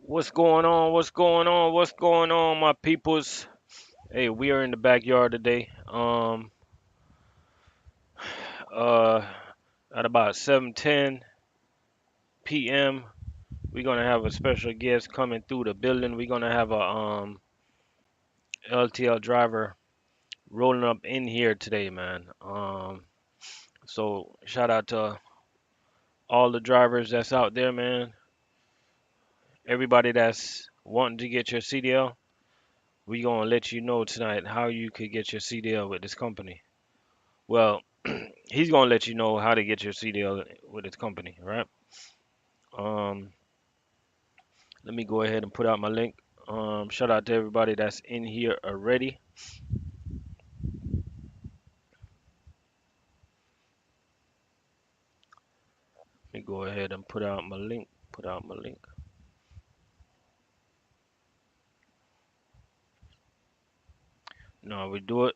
What's going on? What's going on? What's going on, my peoples? Hey, we are in the backyard today. Uh, at about 7:10 p.m., we're gonna have a special guest coming through the building. We're gonna have a LTL driver rolling up in here today, man. So shout out to all the drivers that's out there, man. Everybody that's wanting to get your CDL, we gonna let you know tonight how you could get your CDL with this company. Well, he's gonna let you know how to get your CDL with his company, right? Um, Let me go ahead and put out my link. Shout out to everybody that's in here already. Let me go ahead and put out my link. Put out my link. No, we do it.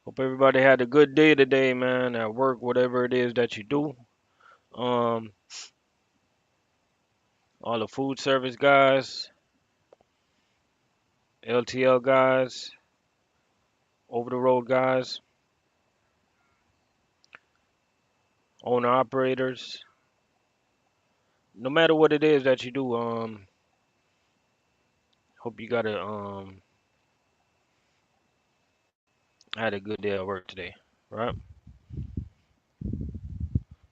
Hope everybody had a good day today, man. At work, whatever it is that you do. Um, all the food service guys, LTL guys, over the road guys, owner operators. No matter what it is that you do, hope you got a had a good day at work today, right?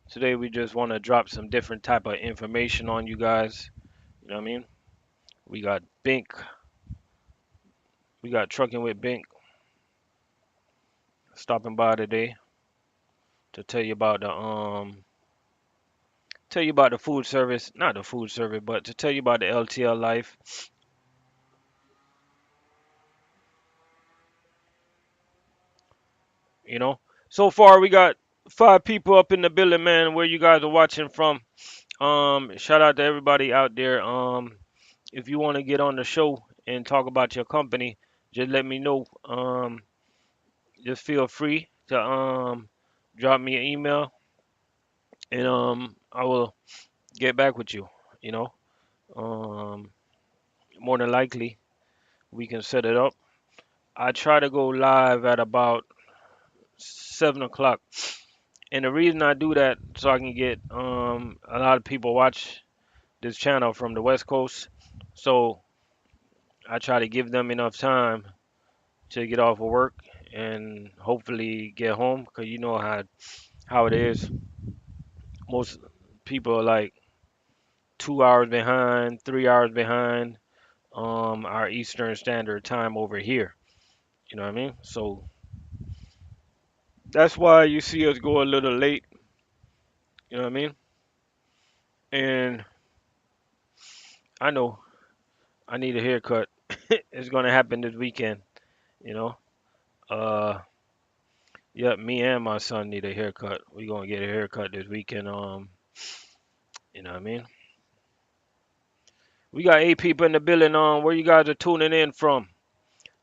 Today we just want to drop some different type of information on you guys. You know what I mean? We got Bink, we got Trucking with Bink stopping by today to tell you about the food service, not the food service, but to tell you about the LTL life. You know, so far we got 5 people up in the building, man. Where you guys are watching from? Shout out to everybody out there. If you want to get on the show and talk about your company, just let me know. Just feel free to drop me an email and I will get back with you. You know, um, more than likely we can set it up. I try to go live at about 7 o'clock, and the reason I do that so I can get a lot of people watch this channel from the West Coast. So I try to give them enough time to get off of work and hopefully get home because you know how it is. Most people are like 2 hours behind, 3 hours behind our Eastern Standard Time over here. You know what I mean? So that's why you see us go a little late. You know what I mean? And I know I need a haircut. It's gonna happen this weekend. You know? Uh, yeah, me and my son need a haircut. We gonna get a haircut this weekend. You know what I mean? We got 8 people in the building. Where you guys are tuning in from?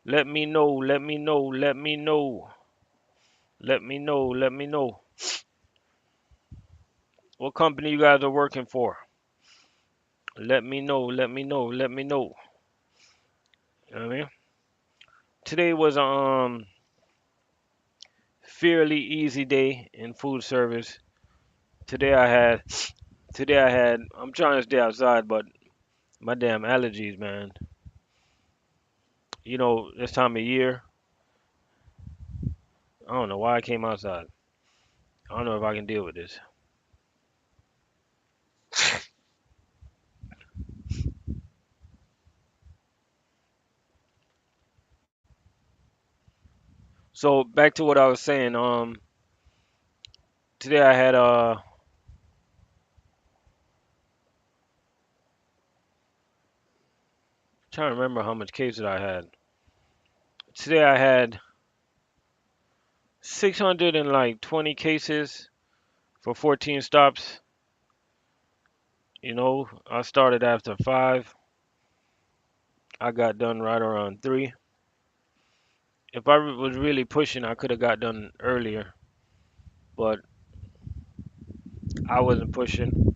Let me know. Let me know. Let me know. Let me know. Let me know. What company you guys are working for? Let me know. Let me know. Let me know. You know what I mean? Today was a fairly easy day in food service. Today I had I'm trying to stay outside, but my damn allergies, man. You know, this time of year, I don't know why I came outside. I don't know if I can deal with this. So back to what I was saying. Today I had trying to remember how much cases I had. Today I had 620 cases for 14 stops. You know, I started after 5. I got done right around 3. If I was really pushing, I could have got done earlier. but I wasn't pushing.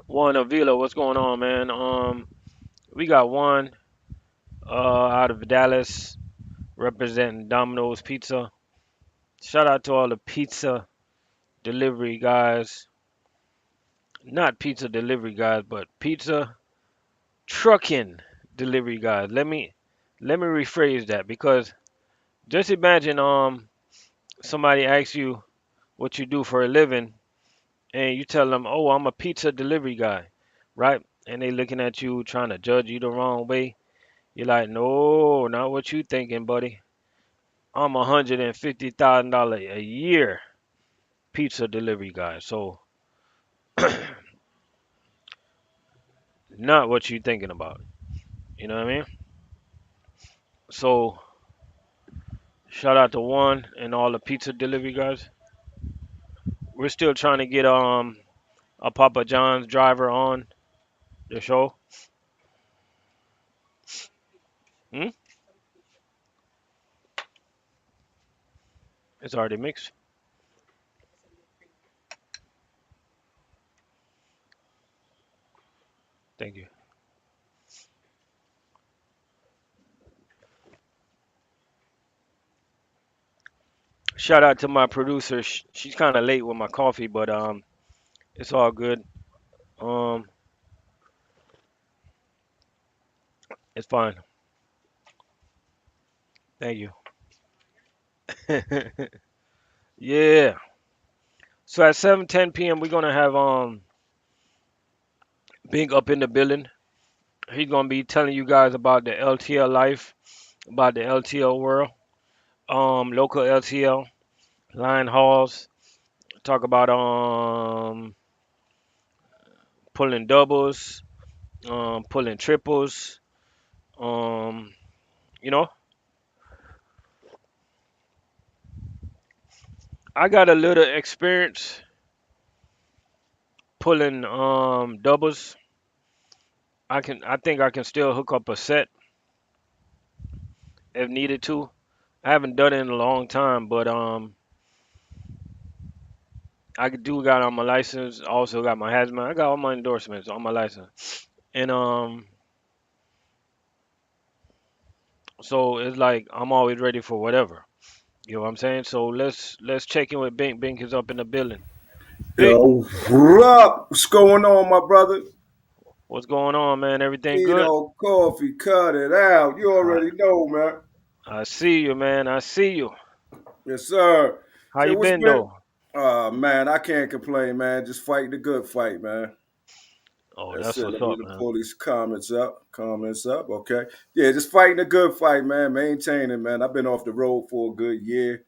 Juan Avila, what's going on, man? We got one out of Dallas representing Domino's Pizza. Shout out to all the pizza delivery guys. Not pizza delivery guys, but pizza trucking delivery guys. Let me rephrase that because just imagine somebody asks you what you do for a living and you tell them, "Oh, I'm a pizza delivery guy." Right? And they looking at you trying to judge you the wrong way. You're like, "No, not what you thinking, buddy. I'm $150,000 a year pizza delivery guy." So, not what you thinking about. You know what I mean? So, shout out to One and all the pizza delivery guys. We're still trying to get a Papa John's driver on the show. Hmm? It's already mixed. Thank you. Shout out to my producer. She's kind of late with my coffee, but it's all good. Um, it's fine. Thank you. Yeah. So at 7:10 p.m. we're gonna have Bink up in the building. He's gonna be telling you guys about the LTL life, about the LTL world, local LTL, line hauls. Talk about pulling doubles, pulling triples. Um, you know, I got a little experience pulling doubles. I think I can still hook up a set if needed to. I haven't done it in a long time, but I do got on my license. Also got my hazmat. I got all my endorsements on my license, and so it's like I'm always ready for whatever. You know what I'm saying? So let's check in with Bink. Bink is up in the building. Bink, Yo, what up? What's going on, my brother? what's going on, man? Everything good? Keto coffee, cut it out. You I, already know, man. I see you, man. I see you. Yes, sir. How Say, you what's been been? though? Man, I can't complain, man. Just fighting the good fight, man. Oh, That's that's it. what's Let me up, man. pull these comments up. Comments up. Okay. Yeah, just fighting a good fight, man. Maintaining, man. I've been off the road for a good year.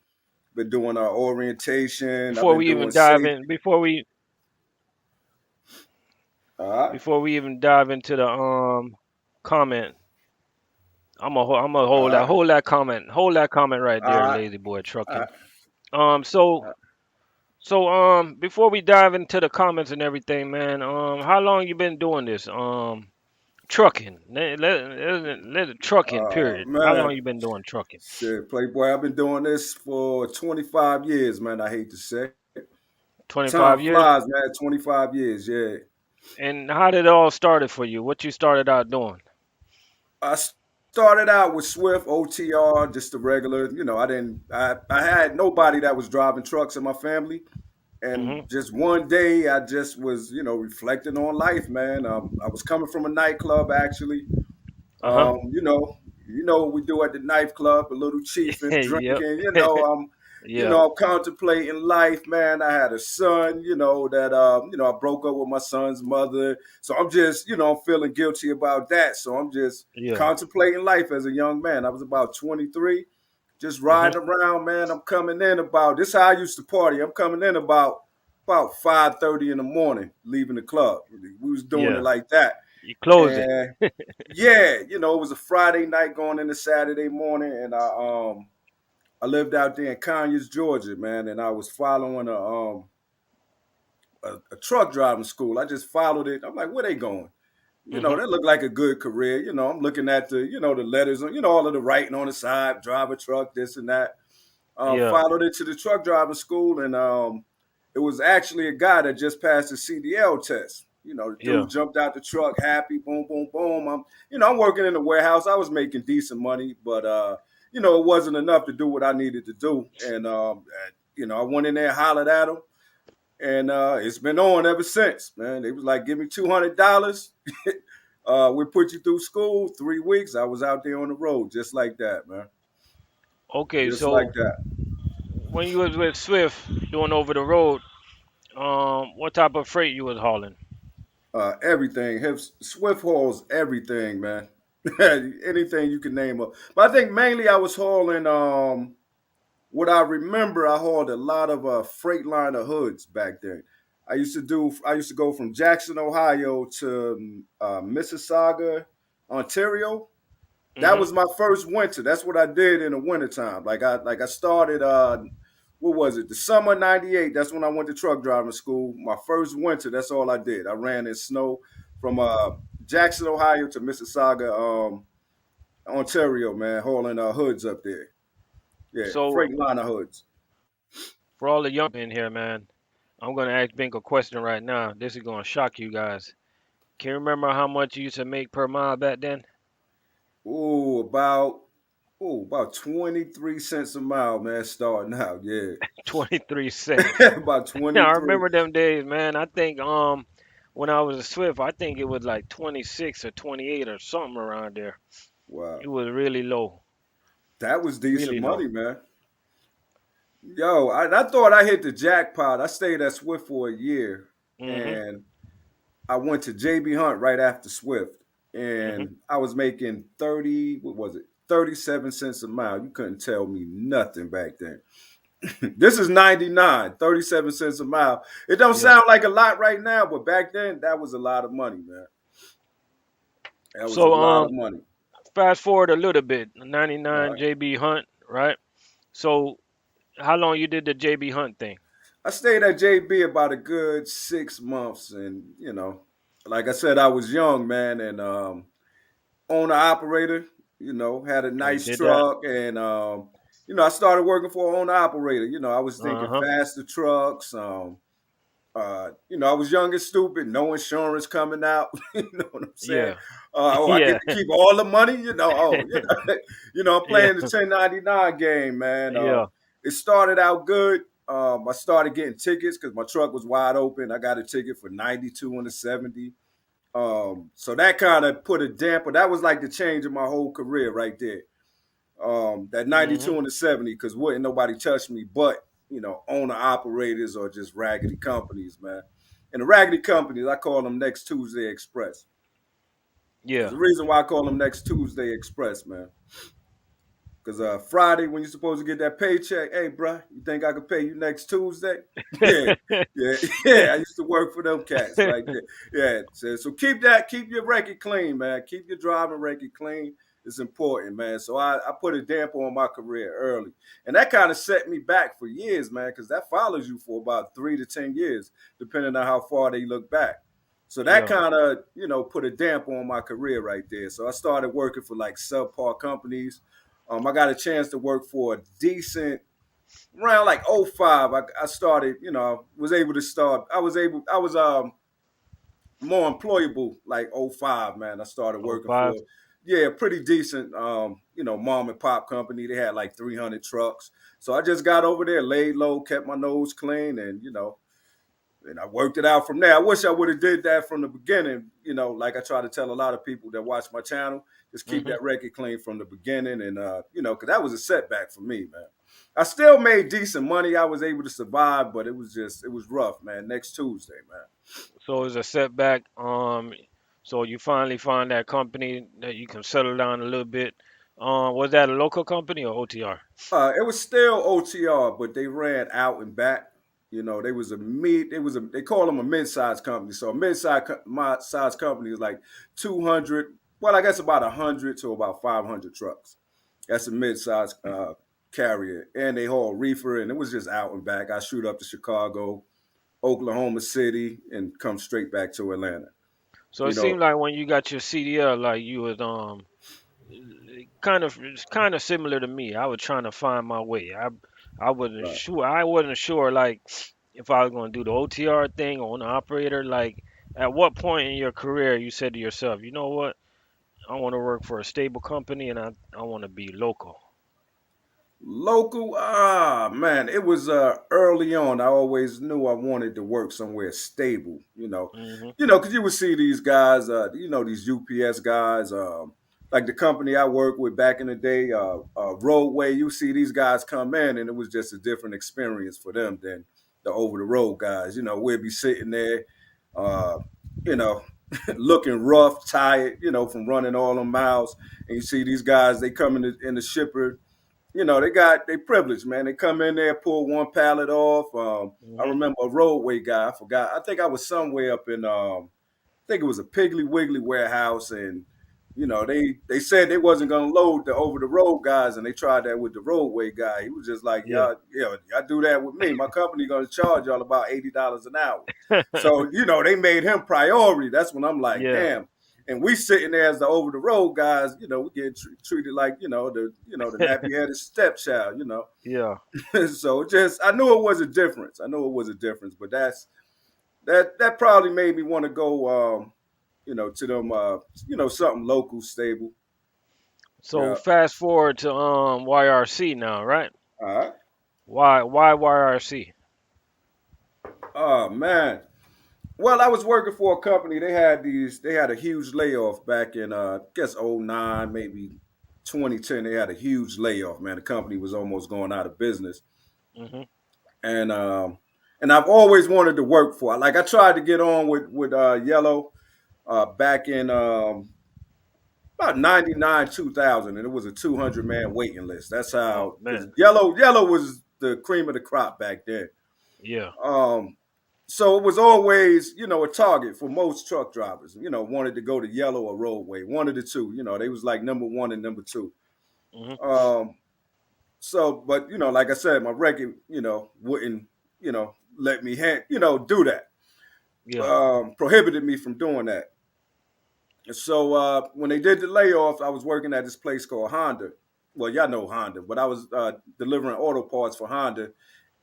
Been doing our orientation. I've Before been we even doing dive in, safety. All right. before we even dive into the comment, I'm gonna All right. hold that comment right All there, right. lazy boy All trucking. right. So before we dive into the comments and everything, man, how long you been doing this? Trucking. Let trucking. Period. How long Man. you been doing trucking? Shit, Playboy, I've been doing this for 25 years, man. I hate to say. 25 Time years. flies, man. 25 years, yeah. And how did it all started for you? What you started out doing? I started out with Swift, OTR, just the regular. I had nobody that was driving trucks in my family. And Mhm. just one day, I just was, reflecting on life, man. I was coming from a nightclub, actually. Uh huh. What we do at the nightclub, a little chiefing, Yep. drinking. Yeah. I'm contemplating life, man. I had a son, I broke up with my son's mother, so I'm just, I'm feeling guilty about that. So I'm just Yeah. contemplating life as a young man. I was about 23, just Mhm. riding around, man. I'm coming in about this. Is how I used to party. I'm coming in about 5:30 in the morning, leaving the club. We was doing it Yeah. like that, You closed it. and yeah, it was a Friday night going into Saturday morning, and I lived out there in Conyers, Georgia, man, and I was following a truck driving school. I just followed it. I'm like, where they going? Mhm. That looked like a good career. I'm looking at the letters, all of the writing on the side, drive a truck, this and that. Yeah, Followed into the truck driving school, and it was actually a guy that just passed the CDL test. The yeah. dude jumped out the truck, happy, boom, boom, boom. I'm working in the warehouse. I was making decent money, but it wasn't enough to do what I needed to do. And I went in there, hollered at him, and it's been on ever since. Man, they was like, "Give me $200. We put you through school. 3 weeks. I was out there on the road, just like that, man. Okay, Just like so that. when you was with Swift doing over the road, what type of freight you was hauling? Everything. Swift hauls everything, man. Anything you can name up. But I think mainly I was hauling. What I remember, I hauled a lot of Freightliner hoods back then. I used to go from Jackson, Ohio to Mississauga, Ontario. That Hmm. was my first winter. That's what I did in the wintertime. Like I started what was it? The summer '98. That's when I went to truck driving school. My first winter, that's all I did. I ran in snow from Jackson, Ohio to Mississauga, Ontario, man, hauling hoods up there. Yeah, So Freightliner hoods. for all the young in here, man, I'm gonna ask Bink a question right now. This is gonna shock you guys. Can you remember how much you used to make per mile back then? Ooh, about 23 cents a mile, man, starting out. Yeah. 23 cents. About I 23. remember them days, man. I think when I was a Swift, I think it was like 26 or 28 or something around there. Wow. It was really low, That was decent really low. money, man. Yo, I thought I hit the jackpot. I stayed at Swift for a year, Mhm. and I went to JB Hunt right after Swift, Mhm. and I was making 30. What was it? 37 cents a mile. You couldn't tell me nothing back then. This is 99, 37 cents a mile. It don't Yeah. sound like a lot right now, but back then that was a lot of money, man. That was a So lot of money. fast forward a little bit. All 99 right. JB Hunt, right? So how long you did the JB Hunt thing? I stayed at JB about a good 6 months, and like I said, I was young, man, and owner operator. Had a Oh, you nice did that? truck, and I started working for an owner operator. I was thinking Uh-huh. faster trucks. I was young and stupid, no insurance coming out. You know what I'm saying? Yeah. I get Yeah. to keep all the money. I'm Yeah. playing the 1099 game, man. Yeah. It started out good. I started getting tickets because my truck was wide open. I got a ticket for 92 and a 70. So that kind of put a damper. That was like the change of my whole career right there. That 92 Mhm. and the 70, because wouldn't nobody touch me but, owner operators or just raggedy companies, man. And the raggedy companies, I call them Next Tuesday Express. There's Yeah. a reason why I call them Next Tuesday Express, man. Because Friday, when you're supposed to get that paycheck, hey, bro, you think I could pay you next Tuesday? Yeah, yeah, yeah. I used to work for them cats right there. Yeah, so keep your record clean, man. Keep your driving record clean. It's important, man. So I put a damper on my career early, and that kind of set me back for years, man, because that follows you for about 3 to 10 years, depending on how far they look back. So that Yeah. kind of put a damper on my career right there. So I started working for like subpar companies. I got a chance to work for a decent around like '05. I started, was able to start. I was more employable like '05, man. I started Oh, working five. for, yeah, pretty decent, mom and pop company. They had like 300 trucks. So I just got over there, laid low, kept my nose clean, and I worked it out from there. I wish I would have did that from the beginning. Like I try to tell a lot of people that watch my channel, just keep Mhm. that record clean from the beginning, and because that was a setback for me, man. I still made decent money. I was able to survive, but it was rough, man. Next Tuesday, man. So it's a setback. So you finally find that company that you can settle down a little bit. Was that a local company or OTR? It was still OTR, but they ran out and back. They was a mid. They call them a mid-sized company. So a mid-sized company is like 200. Well, I guess about 100 to about 500 trucks. That's a mid-sized carrier, and they haul reefer, and it was just out and back. I shoot up to Chicago, Oklahoma City, and come straight back to Atlanta. So it You know, seemed like when you got your CDL, like you was it's kind of similar to me. I was trying to find my way. Right. I wasn't sure like if I was going to do the OTR thing or an operator. Like, at what point in your career you said to yourself, you know what, I want to work for a stable company and I want to be local. Local, man, it was early on. I always knew I wanted to work somewhere stable, Mhm. because you would see these guys, these UPS guys, like the company I worked with back in the day, Roadway. You see these guys come in, and it was just a different experience for them than the over the road guys. We'd be sitting there, uh, you know, looking rough, tired, from running all them miles, and you see these guys, they come in the shipper, they privileged, man. They come in there, pull one pallet off. I Mhm. remember a roadway guy. I forgot. I think I was somewhere up in I think it was a Piggly Wiggly warehouse, and they said they wasn't gonna load the over the road guys, and they tried that with the roadway guy. He was just like, Yeah. y'all do that with me. My company gonna charge y'all about $80 an hour. So they made him priority. That's when I'm like, Yeah. damn. And we sitting there as the over the road guys, we get treated like the nappy headed stepchild, Yeah. So just I knew it was a difference. I knew it was a difference, but that probably made me want to go to them something local, stable. So Yeah. fast forward to YRC now, right? All right. Why YRC? Oh man. Well, I was working for a company. They had a huge layoff back in I guess '09, maybe 2010. They had a huge layoff, man. The company was almost going out of business. Mhm. And I've always wanted to work for. Like I tried to get on with Yellow back in about 99 2000, and it was a 200-man waiting list. That's Oh how, because man. yellow was the cream of the crop back then. Yeah. um so it was always a target for most truck drivers, wanted to go to yellow or roadway, one of the two. They was like number one and number two. Mhm. um so but like I said, my record wouldn't let me do that. Yeah. Prohibited me from doing that. So when they did the layoffs, I was working at this place called Honda. Well, y'all know Honda, but I was delivering auto parts for Honda.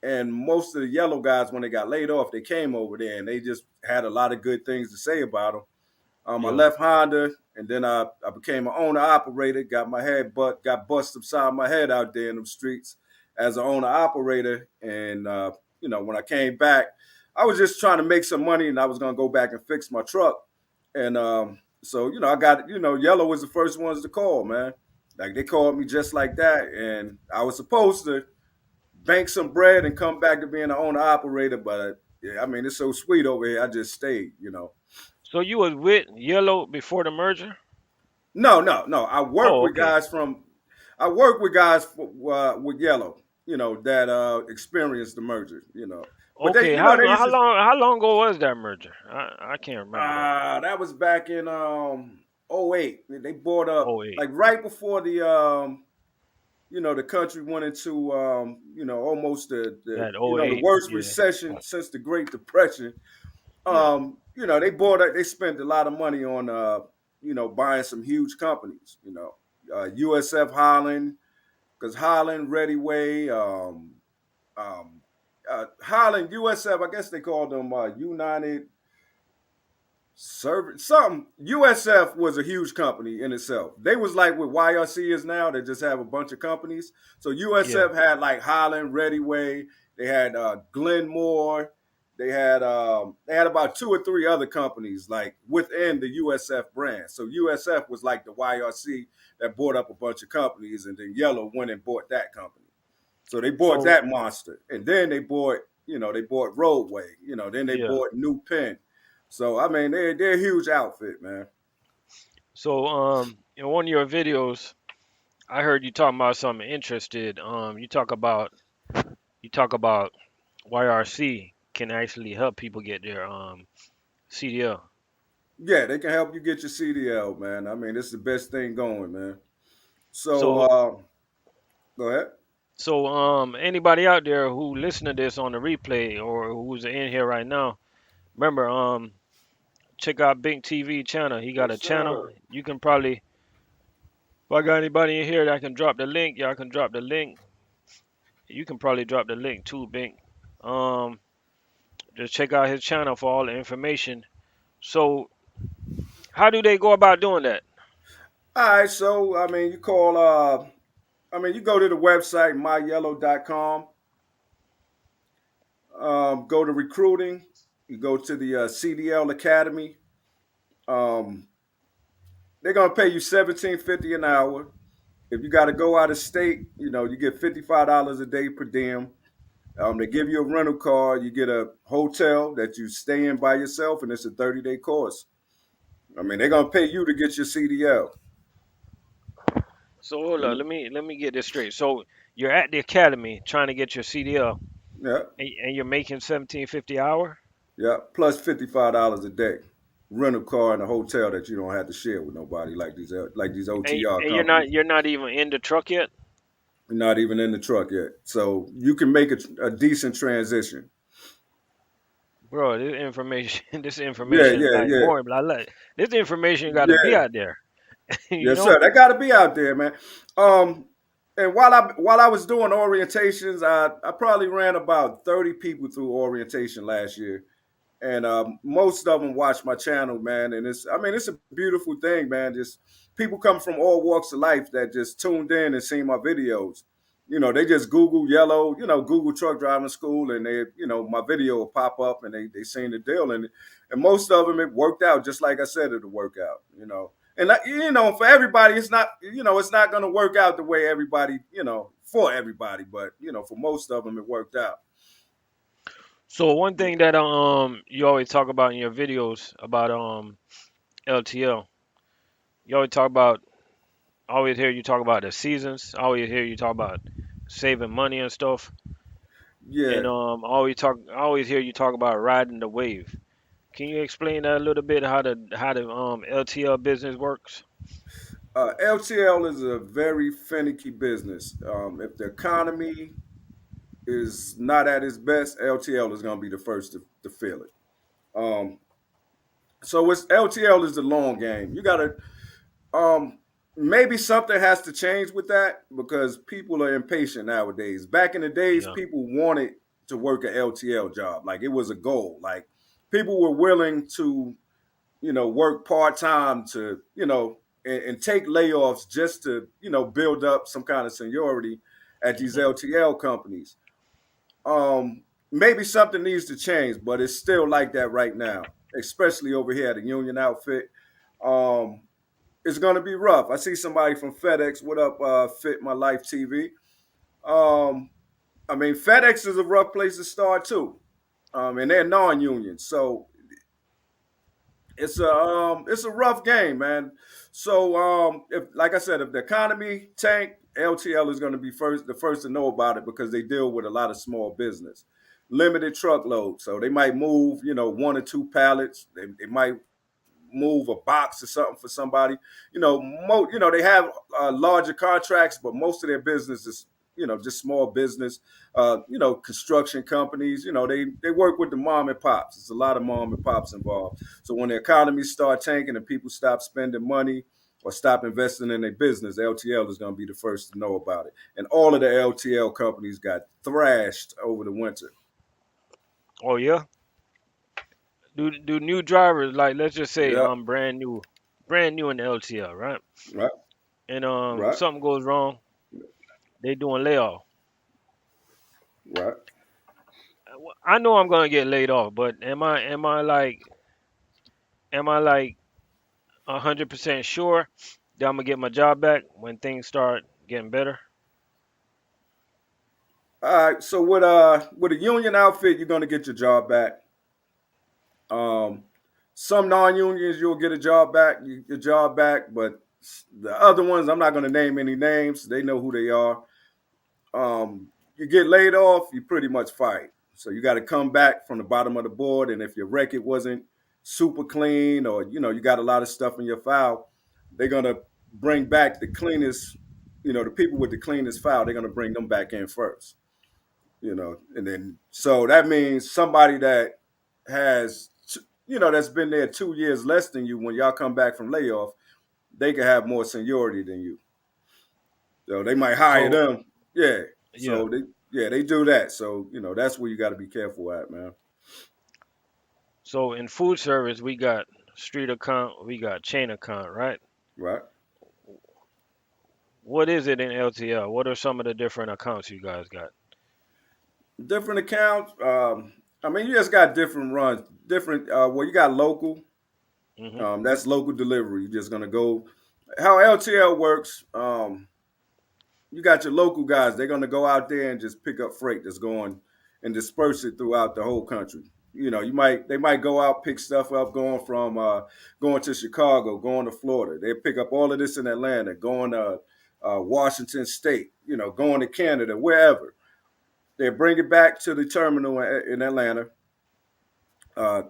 And most of the yellow guys, when they got laid off, they came over there and they just had a lot of good things to say about them. I Yeah. left Honda, and then I became an owner operator. Got busted upside my head out there in them streets as an owner operator. And when I came back, I was just trying to make some money, and I was gonna go back and fix my truck. And so I got Yellow was the first ones to call, man. Like they called me just like that, and I was supposed to bank some bread and come back to being an owner operator, but yeah, I mean it's so sweet over here. I just stayed. So you was with Yellow before the merger? No, no, no. Oh, okay. I work with guys with Yellow, that experienced the merger, But they, Okay. they used to. How long ago was that merger? I can't remember that. That was back in '08. They bought up Oh eight. like right before the country went into almost That oh the eight. worst Yeah. recession since the Great Depression. Yeah. They spent a lot of money on buying some huge companies, USF Holland, because Holland, Readyway, Holland, USF, I guess they called them United Service, something. USF was a huge company in itself. They was like what YRC is now. They just have a bunch of companies. So Yeah. USF had like Holland, Readyway. They had Glenmore. They had about two or three other companies like within the USF brand. So USF was like the YRC that bought up a bunch of companies, and then Yellow went and bought that company. So they bought So that monster, and then they bought Roadway. Then they yeah. bought New Penn. So I mean, they're a huge outfit, man. So in one of your videos, I heard you talking about something interested. You talk about YRC can actually help people get their CDL. Yeah, they can help you get your CDL, man. I mean, it's the best thing going, man. So So go ahead. anybody out there who listen to this on the replay or who's in here right now, remember check out Bink TV channel. He got a Yes, channel. sir. You can probably If I got anybody in here that can drop the link, y'all can drop the link. You can probably drop the link too, Bink. Um, just check out his channel for all the information. So, how do they go about doing that? All right, so I mean, you call. You go to the website myyellow.com. Go to recruiting. You go to the CDL Academy. Um, they're gonna pay you $17.50 an hour. If you got to go out of state, you get $55 a day per diem. They give you a rental car. You get a hotel that you stay in by yourself, and it's a 30-day course. I mean, they're gonna pay you to get your CDL. So hold on, Mhm. let me get this straight. So you're at the academy trying to get your CDL, Yeah, and you're making 17.50 hour, yeah. Plus $55 a day. Rental car and a hotel that you don't have to share with nobody like these OTR and companies. you're not even in the truck yet, You're not even in the truck yet, so you can make a decent transition. bro. This information, this Yeah, information, yeah, like yeah, more, like this information got to be yeah. out there, you Yes, know. sir. That got to be out there, man. Um, and while I was doing orientations, I probably ran about 30 people through orientation last year, and most of them watch my channel, man. And it's a beautiful thing, man. Just people come from all walks of life that just tuned in and seen my videos. They just Google yellow, Google truck driving school, and my video will pop up, and they seen the deal, and most of them it worked out just like I said it'll work out. And for everybody, it's not going to work out the way everybody, for everybody, but for most of them, it worked out. So one thing that you always talk about in your videos about LTL, you always talk about, I always hear you talk about the seasons. I always hear you talk about saving money and stuff. Yeah, And I always hear you talk about riding the wave. Can you explain that a little bit how the LTL business works? LTL is a very finicky business. If the economy is not at its best, LTL is going to be the first to feel it. Um, so it's LTL is the long game. You got to Um, maybe something has to change with that because people are impatient nowadays. Back in the days, Yeah. people wanted to work an LTL job, like it was a goal. Like people were willing to, work part time to, and take layoffs just to, build up some kind of seniority at these Hmm. LTL companies. Maybe something needs to change, but it's still like that right now, especially over here at a union outfit. Um, it's going to be rough. I see somebody from FedEx. What up, Fit My Life TV? Um, FedEx is a rough place to start too, and they're non-union, so it's a rough game, man. So if like I said, if the economy tank, LTL is going to be the first to know about it because they deal with a lot of small business, limited truckload. So they might move, one or two pallets. They might move a box or something for somebody. They have larger contracts, but most of their business is just small business. Construction companies. They work with the mom and pops. There's a lot of mom and pops involved. So when the economy start tanking and people stop spending money or stop investing in their business, LTL is going to be the first to know about it. And all of the LTL companies got thrashed over the winter. Oh yeah. Do new drivers, like, let's just say Yep. I'm brand new in the LTL, right? Right. And Right. something goes wrong, they doing layoff. Right. I know I'm gonna get laid off, but am I like 100% sure that I'm gonna get my job back when things start getting better? All right. So with a union outfit, you're gonna get your job back. Um, some non-unions you'll get your job back, but the other ones I'm not gonna name any names. They know who they are. You get laid off, you pretty much fired. So you got to come back from the bottom of the board, and if your record wasn't super clean, or you got a lot of stuff in your file, they're gonna bring back the cleanest. The people with the cleanest file, they're gonna bring them back in first. And then so that means somebody that has that's been there 2 years less than you when y'all come back from layoff, they can have more seniority than you. So they might hire So them. Yeah. yeah. So they do that. So that's where you got to be careful at, man. So in food service, we got street account, we got chain account, right? Right. What is it in LTL? What are some of the different accounts you guys got? Different accounts. I mean, you just got different runs. Different. Well, you got local. Hmm. That's local delivery. You're just gonna go. How LTL works. You got your local guys. They're gonna go out there and just pick up freight that's going and disperse it throughout the whole country. They might go out pick stuff up going to Chicago, going to Florida. They pick up all of this in Atlanta, going to Washington State. Going to Canada, wherever. They bring it back to the terminal in Atlanta.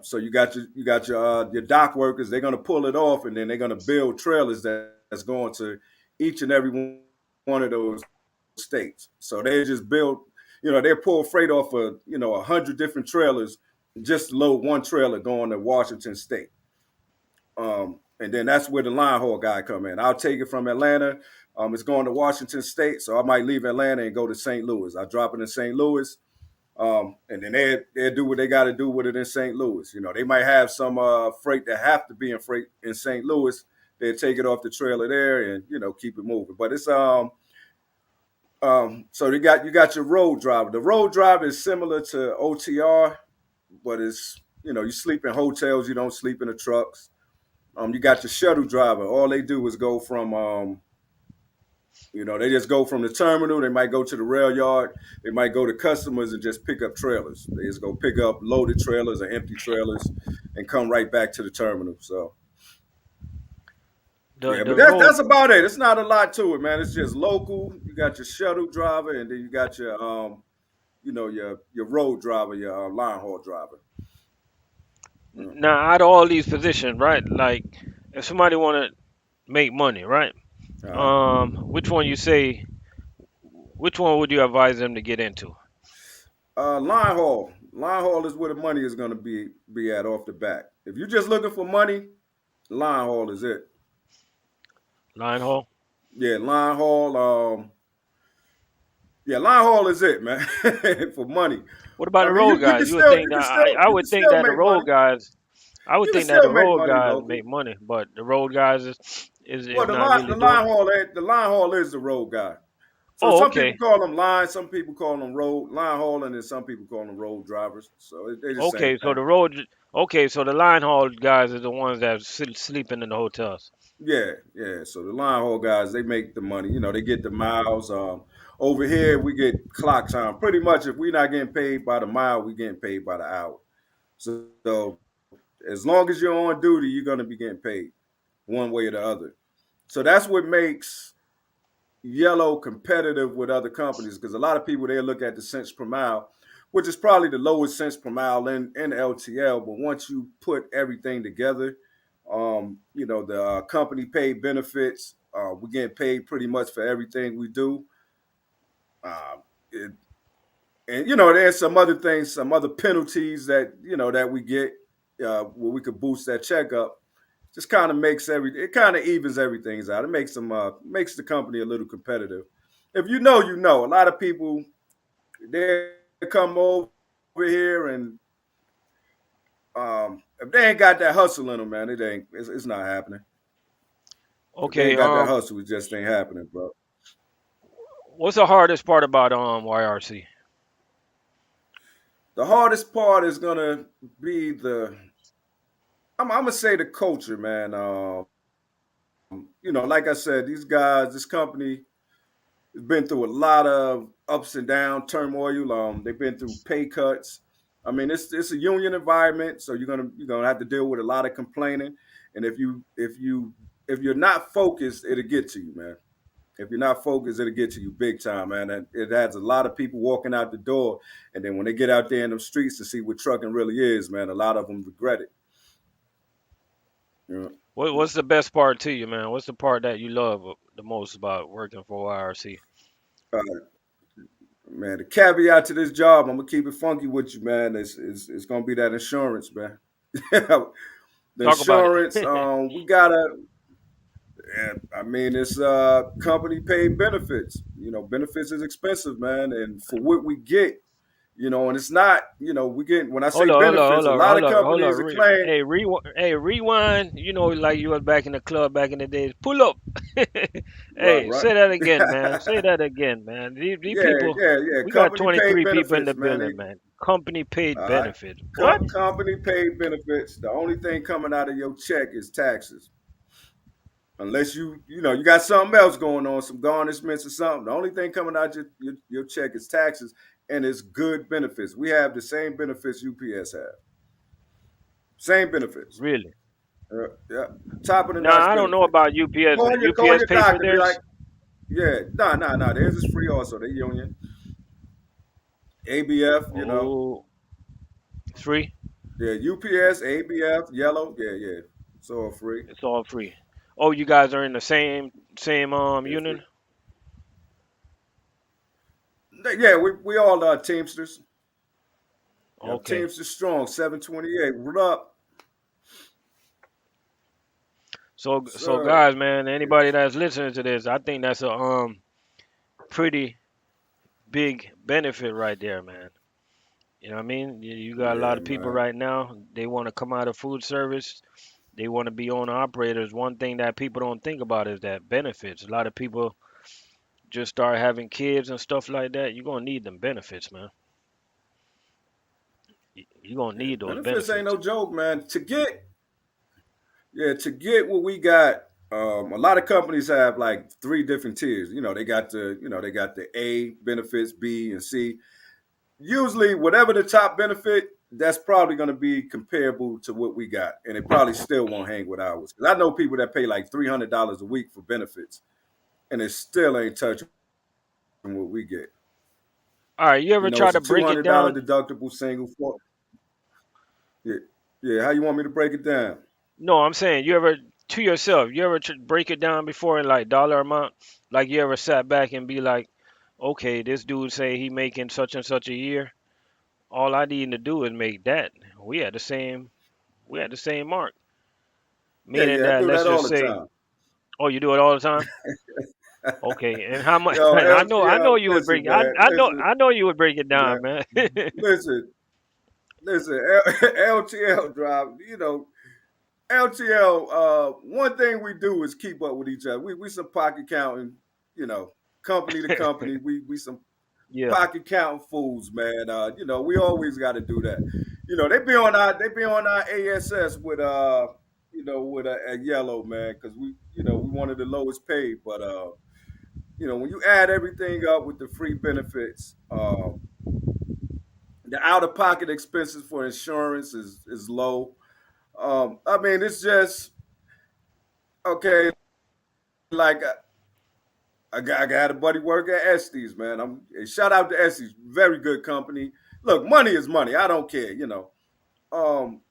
So you got your dock workers. They're gonna pull it off, and then they're gonna build trailers that's going to each and every one of those states. So they just build, they pull freight off of 100 different trailers just to load one trailer going to Washington State. And then that's where the line haul guy come in. I'll take it from Atlanta. It's going to Washington State, so I might leave Atlanta and go to St. Louis. I drop it in St. Louis. And then they do what they got to do with it in St. Louis. They might have some freight that have to be in freight in St. Louis. They take it off the trailer there and keep it moving. But it's so you got your road driver. The road driver is similar to OTR, but it's you sleep in hotels. You don't sleep in the trucks. You got your shuttle driver. All they do is go from they just go from the terminal. They might go to the rail yard. They might go to customers and just pick up trailers. They just go pick up loaded trailers or empty trailers and come right back to the terminal. So The yeah, the but that's road. about it. It's not a lot to it, man. It's just local. You got your shuttle driver, and then you got your your road driver, your line haul driver. Mm. Now, out of all these positions, right? Like, if somebody want to make money, right? Uh-huh. Which one you say? Which one would you advise them to get into? Line haul. Line haul is where the money is going to be at off the bat. If you're just looking for money, line haul is it. Line haul. Yeah, line haul. Yeah, line haul is it, man, for money. What about I the mean, road you guys? can You would still think you that can still I you can would think still that the make money. road guys. I would You can think that the still make road money guys local. make money, but the road guys is Well, not really doing. the line haul is the road guy. So Oh, some people okay, call them line, some people call them road line haul, and then some people call them road drivers. So they the same okay. So thing. the road. Okay, so the line haul guys are the ones that sleeping in the hotels. Yeah, yeah. So the line haul guys, they make the money. They get the miles. Over here, we get clock time. Pretty much, if we're not getting paid by the mile, we getting paid by the hour. So as long as you're on duty, you're going to be getting paid one way or the other. So that's what makes Yellow competitive with other companies because a lot of people they look at the cents per mile, which is probably the lowest cents per mile in LTL. But once you put everything together, the company paid benefits. We get paid pretty much for everything we do. Uh, it, and there's some other things, some other penalties that we get where we could boost that check up. Just kind of it kind of evens everything out. It makes the company a little competitive. If you know. A lot of people they come over here and if they ain't got that hustle in them, man, it's not happening. If they Okay. ain't got that hustle, it just ain't happening, bro. What's the hardest part about YRC? The hardest part is gonna be I'm gonna say the culture, man. Like I said, these guys, this company has been through a lot of ups and down turmoil. They've been through pay cuts. I mean, it's a union environment, so you're gonna have to deal with a lot of complaining. And if you're not focused, it'll get to you, man. If you're not focused, it'll get to you big time, man. And it has a lot of people walking out the door, and then when they get out there in the streets to see what trucking really is, man, a lot of them regret it. You What's the best part to you, man? What's the part that you love the most about working for YRC? uh, Man, the caveat to this job, I'm gonna keep it funky with you, man. It's gonna be that insurance, man. The Talk about insurance, it. And I mean, it's company paid benefits. You know, benefits is expensive, man, and for what we get, you know, and it's not, you know, we get when I say Hold on, hold on, benefits, hold a on, lot of hold on, hold companies on. that claim, Hey, hey, rewind. You know, like you was back in the club back in the days. Pull up. right, Hey, right, say that again, man. Say that again, man. These yeah, people, yeah, yeah, we got company paid 23 people in the benefits, man. building, man. Company paid All right, benefits. What? company paid benefits. The only thing coming out of your check is taxes. Unless you know, you got something else going on, some garnishments or something. The only thing coming out your check is taxes, and it's good benefits. We have the same benefits UPS have. Same benefits. Really? Yeah, top of the Now, notch I don't know benefits. about UPS. Call UPS your pay for doctor. Be like, theirs? yeah, nah. Theirs is free also. They union, ABF, you know, Oh, it's free? yeah, UPS, ABF, yellow, yeah. It's all free. It's all free. Oh, you guys are in the same Yeah, free. union? Yeah, we all Teamsters. Yep, Okay. Teamsters strong. 728. What up, So sir? guys, man, anybody Yes, that's listening to this, I think that's a pretty big benefit right there, man. You know what I mean? You got a lot yeah, of people man. right now, they want to come out of food service. They want to be owner operators. One thing that people don't think about is that benefits. A lot of people just start having kids and stuff like that. You're gonna need them benefits, man. You're gonna Yeah, need those benefits ain't benefits. no joke, man. To get what we got, a lot of companies have like three different tiers. You know, they got the A benefits, B and C. Usually, whatever the top benefit, that's probably going to be comparable to what we got, and it probably still won't hang with ours. Because I know people that pay like $300 a week for benefits, and it still ain't touching what we get. All right, you You ever know, try it's a to two break it hundred dollar down? deductible single. Yeah, yeah. How you want me to break it down? No, I'm saying you ever to yourself. You ever break it down before in like dollar amount? Like you ever sat back and be like, okay, this dude say he making such and such a year. All I need to do is make that. We at the same. We at the same mark. Yeah, Meaning yeah. I that do let's that all just the say, time. oh, you do it all the time. Okay, and how much? Yo, I know LTL, you would break. listen, man, listen, I know you would break it man, down, man. listen, listen. LTL drive. You know, LTL. One thing we do is keep up with each other. We some pocket counting. You know, company to company. We some Yeah. pocket counting fools, man. You know, we always got to do that. You know, they be on our ASS with you know, with a yellow man because we wanted the lowest paid, but you know, when you add everything up with the free benefits, the out of pocket expenses for insurance is low. I mean, it's just okay. Like I got a buddy work at Estes, man. Shout out to Estes, very good company. Look, money is money. I don't care, you know. Um,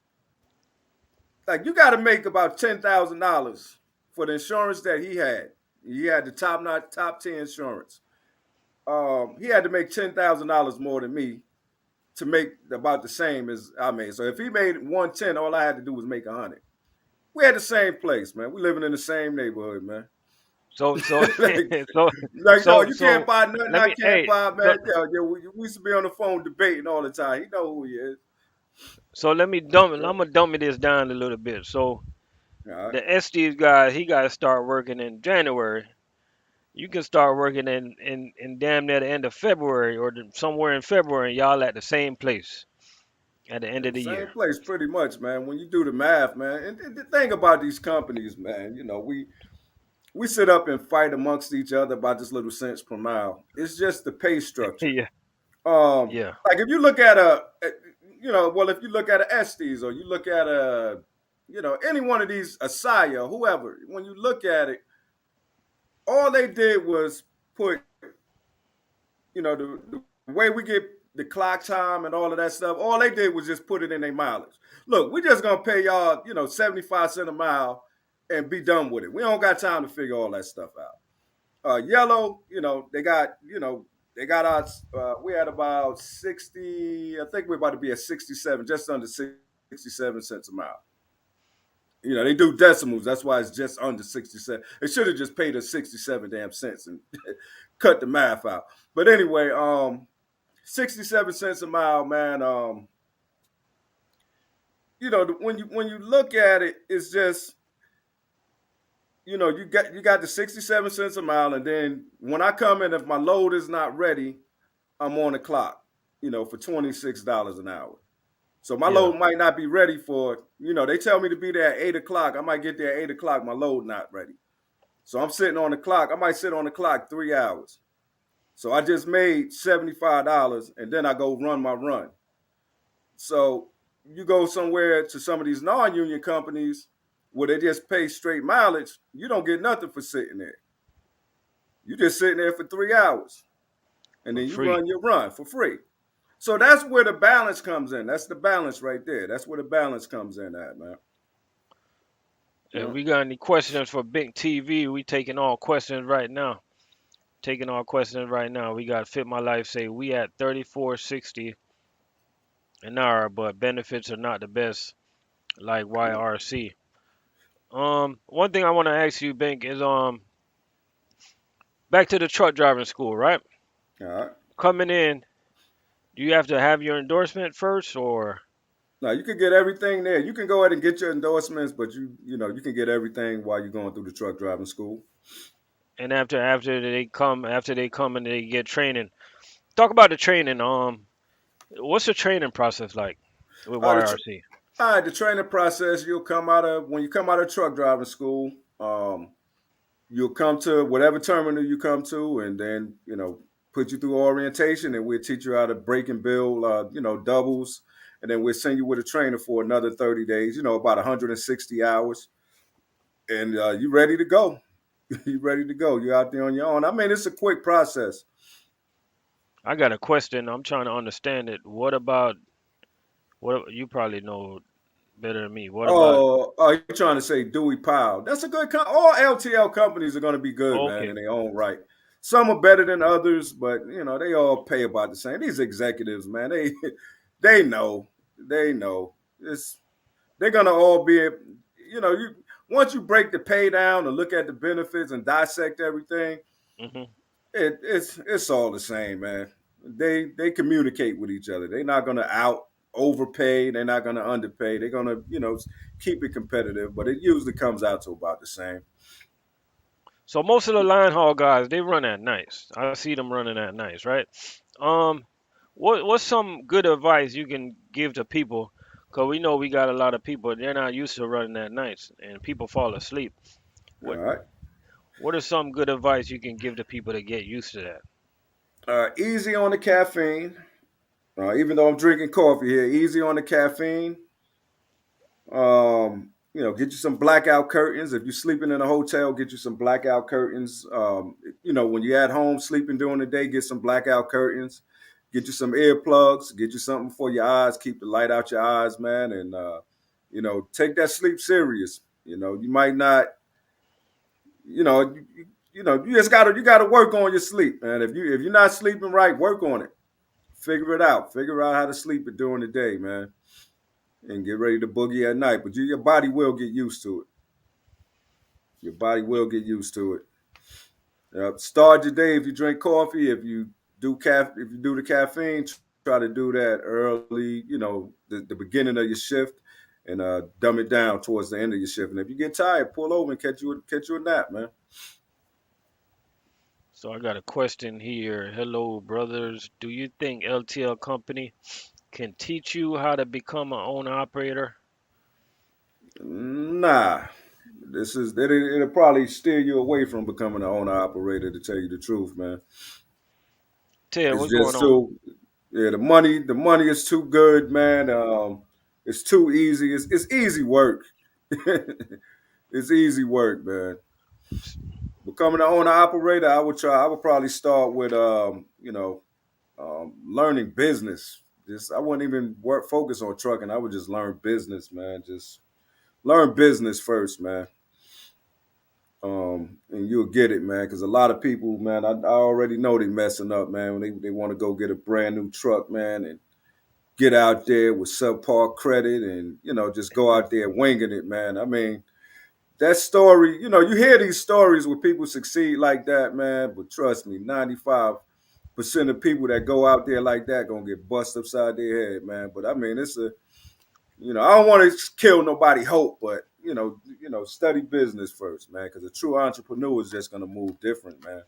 like you got to make about $10,000 for the insurance that he had. He had the top notch, top 10 insurance. He had to make $10,000 more than me to make about the same as I made. So if he made 110, all I had to do was make 100. We had the same place, man. We living in the same neighborhood, man. So so like, so no, so you can't so buy nothing. let I me can't hey buy, so man. Yeah, we used to be on the phone debating all the time. He know who he is. so let me dumb I'm Yeah. gonna dummy this down a little bit. So All right. the Estes guy, he got to start working in January. You can start working in damn near the end of February or somewhere in February, and y'all at the same place at the end Yeah, of the year. same place, pretty much, man. When you do the math, man, and the thing about these companies, man, you know, we sit up and fight amongst each other about this little cents per mile. It's just the pay structure. Yeah, Um, yeah. like if you look at you know, well, if you look at a Estes or you look at a, you know, any one of these Asaya, whoever, when you look at it, all they did was put, you know, the way we get the clock time and all of that stuff. All they did was just put it in their mileage. Look, we just gonna pay y'all, you know, 75 cents a mile and be done with it. We don't got time to figure all that stuff out. Yellow, they got us. We had about 60. I think we're about to be at 67, just under 67 cents a mile. They do decimals. That's why it's just under 67. They should have just paid us 67 damn cents and cut the math out. But anyway, 67 cents a mile, man. When you look at it, it's just you got the 67 cents a mile, and then when I come in, if my load is not ready, I'm on the clock. For $26 an hour. So my Yeah, load might not be ready for, they tell me to be there at 8 o'clock. I might get there at 8 o'clock. My load not ready. So I'm sitting on the clock. I might sit on the clock 3 hours. So I just made $75 and then I go run my run. So you go somewhere to some of these non-union companies where they just pay straight mileage, you don't get nothing for sitting there. You just sitting there for 3 hours and for then you free. run your run for free. So that's where the balance comes in. That's the balance right there. That's where the balance comes in at, man. If Yeah. we got any questions for Bink TV, we taking all questions right now. Taking all questions right now. We got Fit My Life say we at 34.60 an hour, but benefits are not the best, like YRC. One thing I want to ask you, Bink, is back to the truck driving school, right? All right. Coming in, do you have to have your endorsement first, or Now you can get everything there. You can go ahead and get your endorsements, but you can get everything while you're going through the truck driving school. and after they come and they get training? Talk about the training. What's the training process like with All right, the, tr- YRC? all right, the training process you'll come out of when you come out of truck driving school. You'll come to whatever terminal you come to, and then put you through orientation, and we'll teach you how to break and build, doubles, and then we'll send you with a trainer for another 30 days. About 160 hours, and you ready to go. You ready to go. You're out there on your own. I mean, it's a quick process. I got a question. I'm trying to understand it. What about what you probably know better than me? What about? You're trying to say Dewey Powell. That's a good all LTL companies are going to be good, man, in Okay. their own right. Some are better than others, but they all pay about the same. These executives, man, they they know. They know. They're going to all be you once you break the pay down and look at the benefits and dissect everything, Hmm. it's all the same, man. They communicate with each other. They're not gonna out overpay. They're not gonna underpay. They're gonna keep it competitive, but it usually comes out to about the same. So most of the line haul guys, they run at nights. I see them running at nights, right? Um, what's some good advice you can give to people? Cause we know we got a lot of people they're not used to running at nights, and people fall asleep. All What right. what is some good advice you can give to people to get used to that? Easy on the caffeine. Even though I'm drinking coffee here, easy on the caffeine. Get you some blackout curtains. If you're sleeping in a hotel, get you some blackout curtains. When you're at home sleeping during the day, get some blackout curtains. Get you some earplugs. Get you something for your eyes. Keep the light out your eyes, man. And take that sleep serious. You might not. You just gotta work on your sleep, man. If you're not sleeping right, work on it. Figure it out. Figure out how to sleep it during the day, man, and get ready to boogie at night. But your body will get used to it. Your body will get used to it. Start your day if you drink coffee. If you do the caffeine, try to do that early. The beginning of your shift, and dumb it down towards the end of your shift. And if you get tired, pull over and catch you a nap, man. So I got a question here. Hello, brothers. Do you think LTL company can teach you how to become an owner operator? Nah, it'll probably steer you away from becoming an owner operator. To tell you the truth, man, Ted, it's what's going just on? too. Yeah, the money is too good, man. It's too easy. It's easy work. It's easy work, man. Becoming an owner operator, I would probably start with learning business. Just I wouldn't even focus on trucking. I would just learn business, man. Just learn business first, man. And you'll get it, man. Because a lot of people, man, I already know they messing up, man. When they want to go get a brand new truck, man, and get out there with subpar credit and just go out there winging it, man. I mean, that story, you hear these stories where people succeed like that, man. But trust me, 95% of people that go out there like that gonna get bust upside their head, man. But I mean, I don't want to kill nobody hope, but study business first, man. Because a true entrepreneur is just gonna move different, man.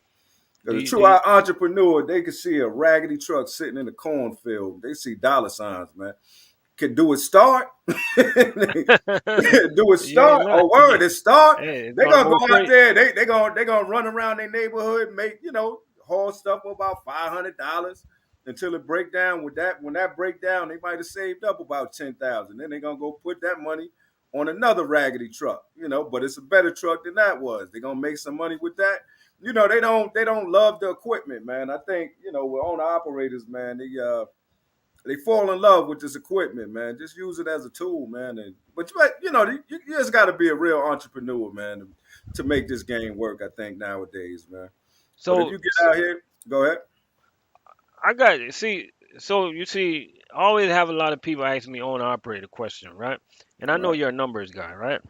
Do Because a you, true do you, entrepreneur, they can see a raggedy truck sitting in the cornfield. They see dollar signs, man. Can do it start? Do it you ain't start? lying. Oh, word, it start. Hey, it's They gonna gonna go go out crazy. there. They gonna run around their neighborhood, make haul stuff for about $500 until it break down. With that, when that break down, they might have saved up about 10,000. Then they gonna go put that money on another raggedy truck. But it's a better truck than that was. They gonna make some money with that. They don't love the equipment, man. I think with owner operators, man, they fall in love with this equipment, man. Just use it as a tool, man. But you just got to be a real entrepreneur, man, to make this game work. I think nowadays, man. But if So you get out here, go ahead. I got it. See, so you see, I always have a lot of people ask me owner operator question, right? And I know Right. you're a numbers guy, right?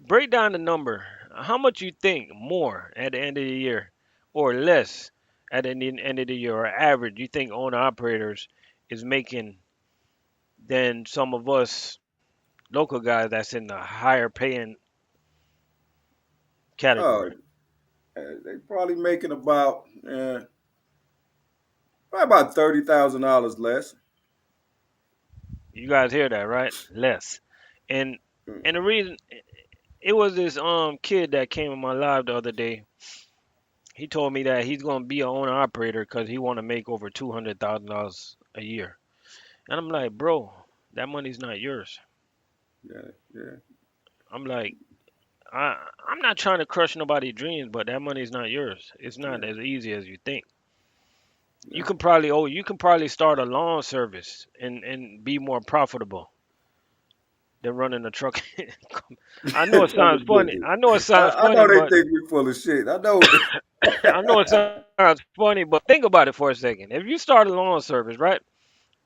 Break down the number. How much you think more at the end of the year, or less at the end of the year, or average you think owner operators is making than some of us local guys that's in the higher paying Oh, category? they probably making probably about $30,000 less. You guys hear that, right? Less. And Mm. and the reason it was this kid that came in my live the other day. He told me that he's gonna be an owner operator because he want to make over $200,000 a year. And I'm like, bro, that money's not yours. Yeah, yeah, I'm like, I'm not trying to crush nobody's dreams, but that money's not yours. It's not yeah, as easy as you think. yeah. You can probably start a lawn service and be more profitable than running a truck. I know it I'm sounds funny. ridiculous. I know it sounds I funny, know they but think we full of shit. I know. I know it sounds funny, but think about it for a second. If you start a lawn service, right,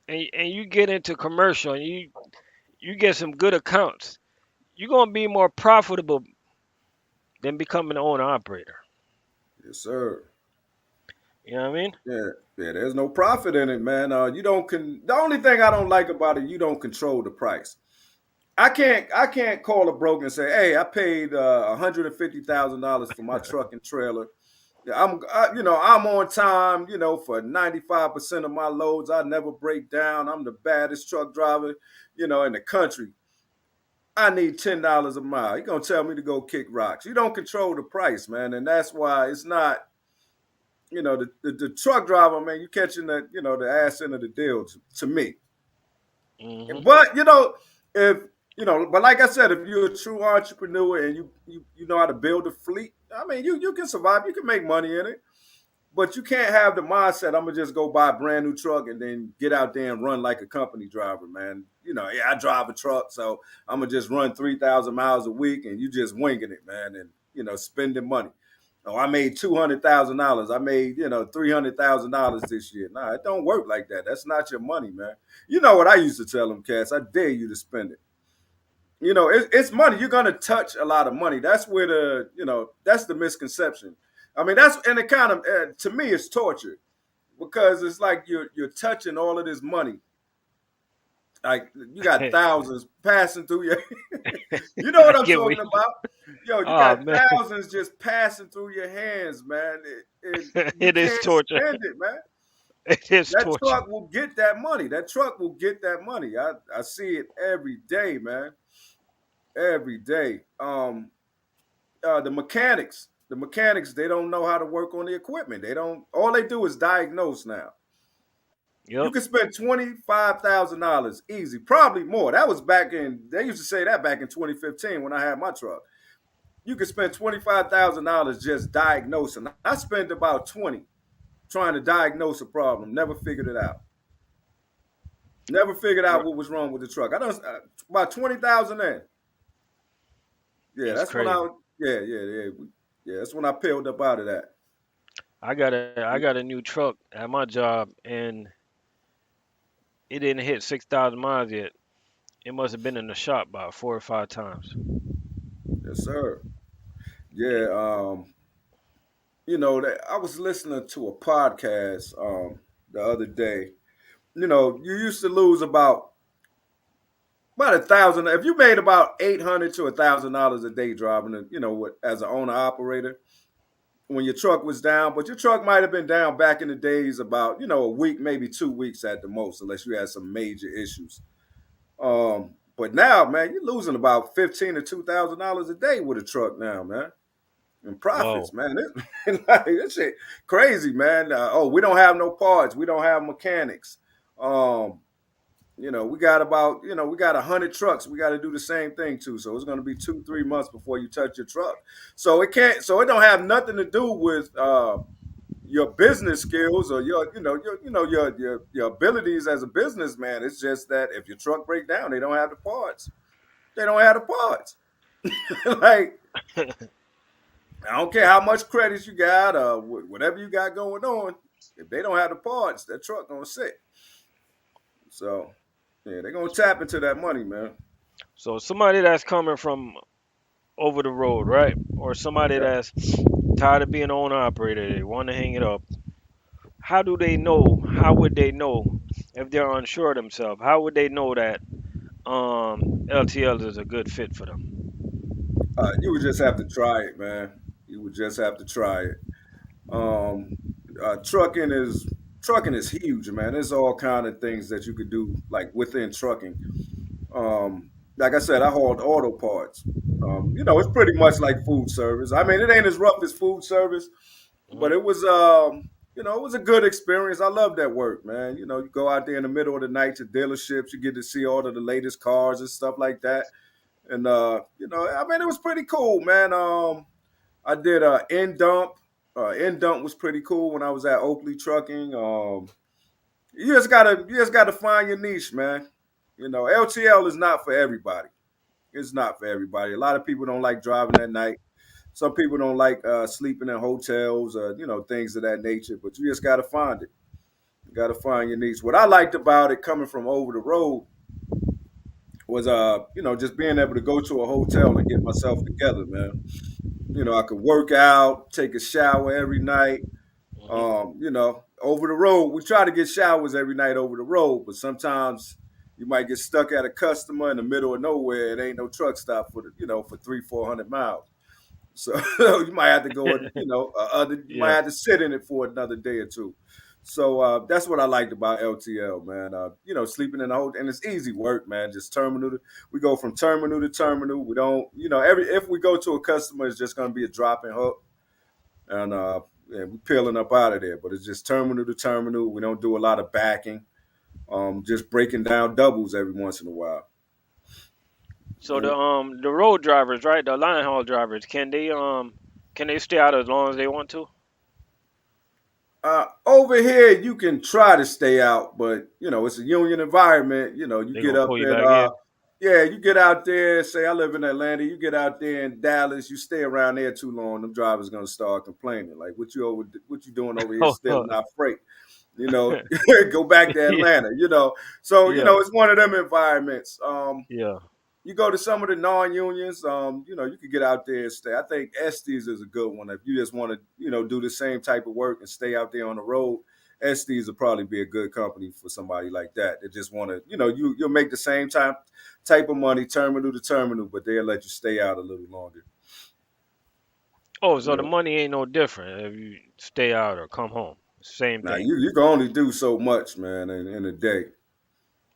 and you get into commercial and you get some good accounts, you're gonna be more profitable than becoming an owner operator. Yes, sir. You know what I mean? Yeah, yeah. There's no profit in it, man. You don't The only thing I don't like about it, you don't control the price. I can't call a broker and say, hey, I paid $150,000 for my truck and trailer. Yeah, I'm on time. For 95% of my loads, I never break down. I'm the baddest truck driver, in the country. I need $10 a mile. You're gonna tell me to go kick rocks? You don't control the price, man, and that's why it's not the truck driver, man, you catching the ass end of the deal to me. Hmm. But if but like I said, if you're a true entrepreneur and you know how to build a fleet, I mean, you can survive, you can make money in it. But you can't have the mindset, I'm gonna just go buy a brand new truck and then get out there and run like a company driver, man. Yeah, I drive a truck, so I'm gonna just run 3,000 miles a week, and you just winging it, man, and spending money. Oh, I made $200,000. I made $300,000 this year. Nah, it don't work like that. That's not your money, man. You know what I used to tell them, cats? I dare you to spend it. It's money. You're gonna touch a lot of money. That's where that's the misconception. I mean, and it kind of to me it's torture because it's like you're touching all of this money. Like you got thousands passing through your. You know I what I'm get what. talking about? Yo, you Oh got man, thousands just passing through your hands, man. You it is can't torture. spend it, man. It is That torture. truck will get that money. That truck will get that money. I see it every day, man. Every day. The mechanics, they don't know how to work on the equipment. They don't. All they do is diagnose now. You Yep. can spend $25,000 easy, probably more. That was back in. They used to say that back in 2015 when I had my truck. You can spend $25,000 just diagnosing. I spent about 20 trying to diagnose a problem. Never figured it out. Never figured out Right. what was wrong with the truck. I done about 20,000 in. Yeah, It's that's when crazy. I. Yeah, yeah, yeah, yeah. That's when I peeled up out of that. I got a new truck at my job, and it didn't hit 6,000 miles yet. It must have been in the shop about 4 or 5 times. Yes, sir. Yeah. You know, I was listening to a podcast the other day. You know, you used to lose about 1,000. If you made about $800 to $1,000 a day driving, you know, as an owner operator, when your truck was down, but your truck might have been down back in the days about, you know, a week, maybe 2 weeks at the most, unless you had some major issues. But now, man, you're losing about $15 to $2,000 a day with a truck now, man. And profits, Whoa. man. Like, this shit crazy, man. Oh, we don't have no parts. We don't have mechanics. Um, we got 100 trucks. We got to do the same thing too. So it's going to be 2, 3 months before you touch your truck. So it can't. So it don't have nothing to do with your business skills or your abilities as a businessman. It's just that if your truck break down, they don't have the parts. They don't have the parts. Like, I don't care how much credits you got, whatever you got going on. If they don't have the parts, that truck gonna sit. So yeah, they're gonna tap into that money, man. So somebody that's coming from over the road, right? Or somebody Yeah. that's tired of being an owner operator, they want to hang it up. How do they know? How would they know if they're unsure of themselves? How would they know that LTL is a good fit for them? You would just have to try it, man. You would just have to try it. Um, trucking is huge, man. There's all kind of things that you could do like within trucking. Like I said, I hauled auto parts. It's pretty much like food service. I mean, it ain't as rough as food service, but Hmm. it was a good experience. I love that work, man. You know, you go out there in the middle of the night to dealerships, you get to see all of the latest cars and stuff like that. And I mean, it was pretty cool, man. I did end dump. End dump was pretty cool when I was at Oakley Trucking. You just gotta find your niche, man. You know, LTL is not for everybody. It's not for everybody. A lot of people don't like driving at night. Some people don't like sleeping in hotels, things of that nature. But you just gotta find it. You gotta find your niche. What I liked about it coming from over the road was just being able to go to a hotel and get myself together, man. You know, I could work out, take a shower every night. Hmm. Over the road, we try to get showers every night over the road, but sometimes you might get stuck at a customer in the middle of nowhere. It ain't no truck stop for 300-400 miles. So you might have to go, you might Yeah. have to sit in it for another day or two. So that's what I liked about LTL, man. Sleeping in the hotel, and it's easy work, man. Just we go from terminal to terminal. We don't, if we go to a customer, it's just going to be a drop and hook, and we peeling up out of there. But it's just terminal to terminal. We don't do a lot of backing. Just breaking down doubles every once in a while. So the road drivers, right? The line haul drivers, can they stay out as long as they want to? Over here, you can try to stay out, but it's a union environment. You They get gonna up pull you in, back in. yeah, you get out there. Say I live in Atlanta. You get out there in Dallas. You stay around there too long. Them drivers gonna start complaining. Like, what you doing over here stealing our freight? Go back to Yeah, Atlanta. So yeah, it's one of them environments. yeah. You go to some of the non-unions, you could get out there and stay. I think Estes is a good one. If you just want to, do the same type of work and stay out there on the road, Estes will probably be a good company for somebody like that. They just want to, you'll make the same type of money terminal to terminal, but they'll let you stay out a little longer. Oh, You so the know, money ain't no different if you stay out or come home. Same now thing. you can only do so much, man, in a day.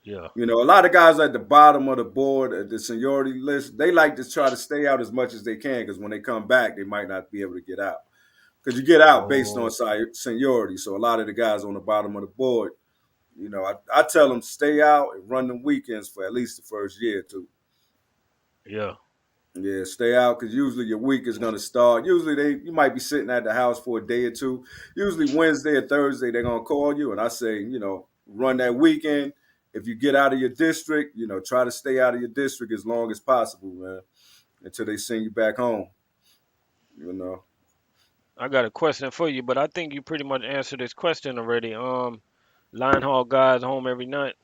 Yeah. A lot of guys at the bottom of the board, at the seniority list, they like to try to stay out as much as they can because when they come back, they might not be able to get out. Because you get out based on Oh, seniority. So a lot of the guys on the bottom of the board, I tell them stay out and run them weekends for at least the first year or two. yeah. Yeah, stay out because usually your week is gonna start. Usually you might be sitting at the house for a day or two. Usually Wednesday or Thursday they're gonna call you, and I say, run that weekend. If you get out of your district, try to stay out of your district as long as possible, man, until they send you back home. You know. I got a question for you, but I think you pretty much answered this question already. Line haul guys home every night.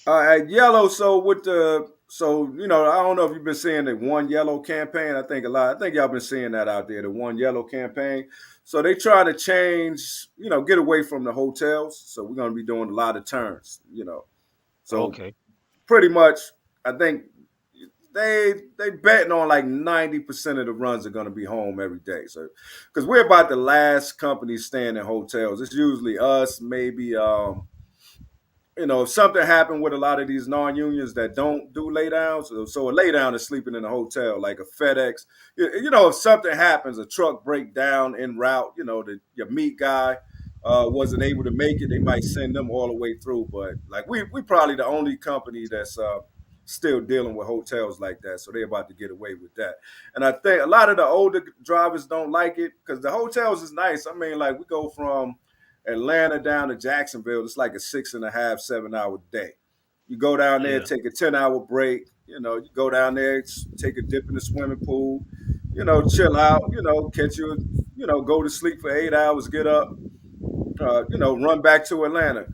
At Yellow, so with the so I don't know if you've been seeing the One Yellow campaign. I think a lot. I think y'all been seeing that out there, the One Yellow campaign. So they try to change, get away from the hotels. So we're gonna be doing a lot of turns. So Okay. pretty much, I think they betting on like 90% of the runs are gonna be home every day. So because we're about the last company staying in hotels. It's usually us, maybe if something happened with a lot of these non-unions that don't do laydowns, so a laydown is sleeping in a hotel, like a FedEx. If something happens, a truck break down en route, your meat guy wasn't able to make it, they might send them all the way through. But like we probably the only company that's still dealing with hotels like that, so they're about to get away with that. And I think a lot of the older drivers don't like it because the hotels is nice. I mean, like we go from Atlanta down to Jacksonville, it's like a 6.5, 7 hour day. You go down there, Yeah. take a 10-hour break. You go down there, take a dip in the swimming pool. Chill out. Catch you. Go to sleep for 8 hours, get up. Run back to Atlanta.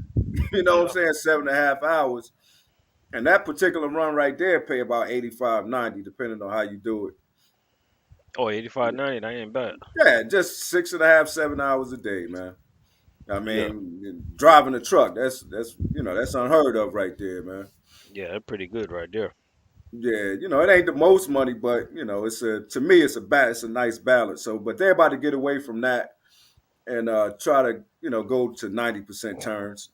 You know what I'm Yeah. saying? 7.5 hours. And that particular run right there pay about 85, 90, depending on how you do it. Oh, 85.90. That ain't bad. Yeah, just 6.5, 7 hours a day, man. I Yeah. mean, driving a truck, that's unheard of right there, man. Yeah, that's pretty good right there. Yeah, it ain't the most money, but it's a to me it's a nice balance. So, but they're about to get away from that and try to go to 90% turns.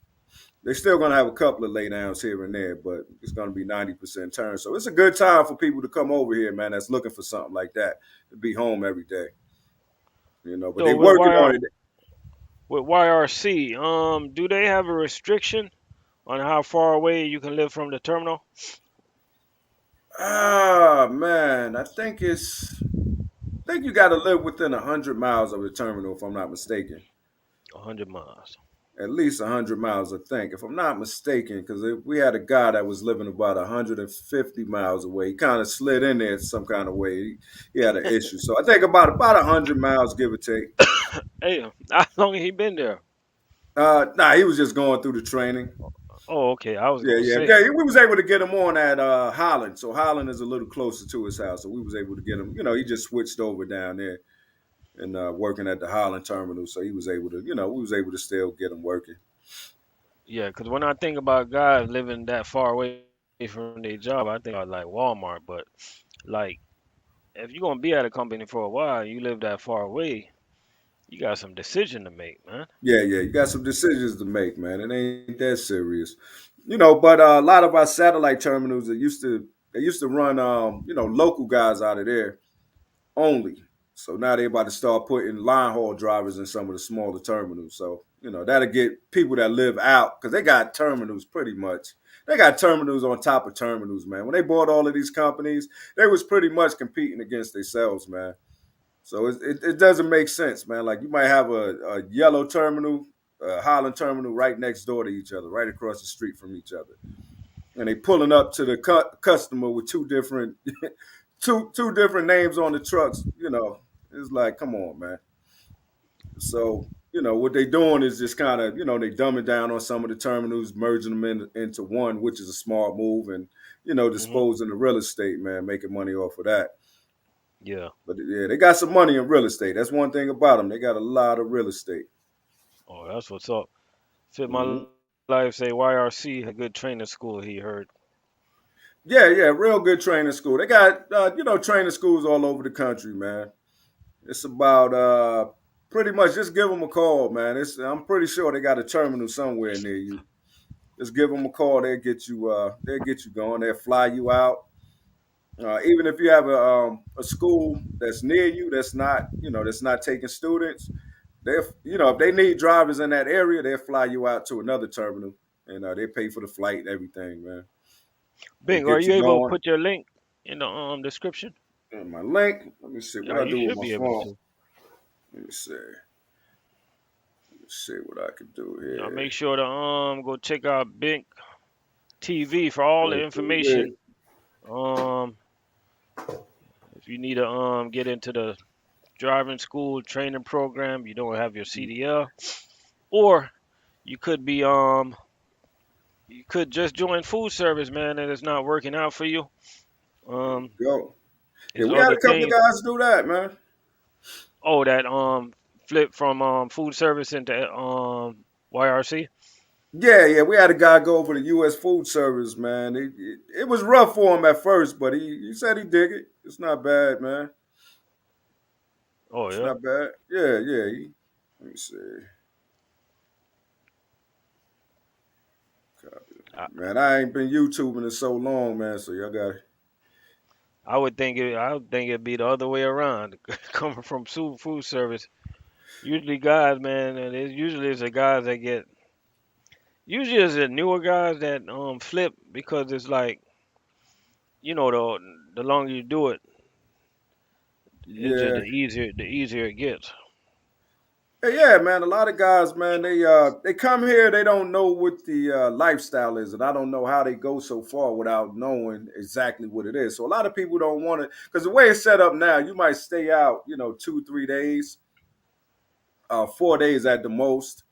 They're still gonna have a couple of laydowns here and there, but it's gonna be 90% turns. So it's a good time for people to come over here, man. That's looking for something like that to be home every day. But So they working on it. with YRC, do they have a restriction on how far away you can live from the terminal? Ah, man, I think you got to live within 100 miles of the terminal, if I'm not mistaken. 100 miles. At least 100 miles, I think, if I'm not mistaken, because we had a guy that was living about 150 miles away. He kind of slid in there some kind of way. He had an issue, so I think about 100 miles, give or take. Hey, how long he been there? Nah, he was just going through the training. Oh, okay. I was Yeah, gonna yeah, say. yeah. We was able to get him on at Holland, so Holland is a little closer to his house, so we was able to get him. He just switched over down there and working at the Holland terminal, so he was able to, we was able to still get him working. Yeah, because when I think about guys living that far away from their job, I think about like Walmart. But like, if you're gonna be at a company for a while, you live that far away, you got some decision to make, man. Yeah, yeah, you got some decisions to make, man. It ain't that serious, But a lot of our satellite terminals they used to run local guys out of there only. So now they're about to start putting line haul drivers in some of the smaller terminals. So that'll get people that live out because they got terminals pretty much. They got terminals on top of terminals, man. When they bought all of these companies, they was pretty much competing against themselves, man. So it doesn't make sense, man. Like you might have a yellow terminal, a Holland terminal right next door to each other, right across the street from each other, and they pulling up to the customer with two different two different names on the trucks. It's like, come on, man. So what they doing is just kind of they dumbing down on some of the terminals, merging them into one, which is a smart move, and Hmm. disposing the real estate, man, making money off of that. Yeah. But yeah, they got some money in real estate. That's one thing about them. They got a lot of real estate. Oh, that's what's up. Fit my Hmm. life. Say YRC had a good training school. He heard. Yeah, yeah, real good training school. They got training schools all over the country, man. It's about pretty much just give them a call, man. I'm pretty sure they got a terminal somewhere near you. Just give them a call. They'll get you going. They'll fly you out. Even if you have a school that's near you that's not taking students, if they need drivers in that area, they'll fly you out to another terminal and they pay for the flight and everything, man. They'll Bing, are get you you able to going. put your link in the description? And my link, let me see what I You do with should my be able phone. to. Let me see. Let's see what I can do Y'all here. make sure to go check out Bink TV for all the Right information. Um, if you need to get into the driving school training program, you don't have your CDL, or you could be You could just join food service, man, and it's not working out for you. There Um, you go. Yeah, it's we had other a couple of things. guys do that, man. Oh, that flip from food service into YRC. Yeah, yeah, we had a guy go over to U.S. Food Service, man. It was rough for him at first, but he said he dig it. It's not bad, man. Oh It's yeah. not bad. Yeah, yeah. Let me see. I, Man, I ain't been YouTubing in so long, man. So y'all got I would think it'd be the other way around, coming from food service. Usually guys, man, and it's the guys that get. Usually it's the newer guys that flip because it's like the longer you do it, it's just yeah. the easier it gets. Hey, yeah, man. A lot of guys, man, they come here, they don't know what the lifestyle is, and I don't know how they go so far without knowing exactly what it is. So a lot of people don't want to, because the way it's set up now, you might stay out, 2, 3 days, 4 days at the most,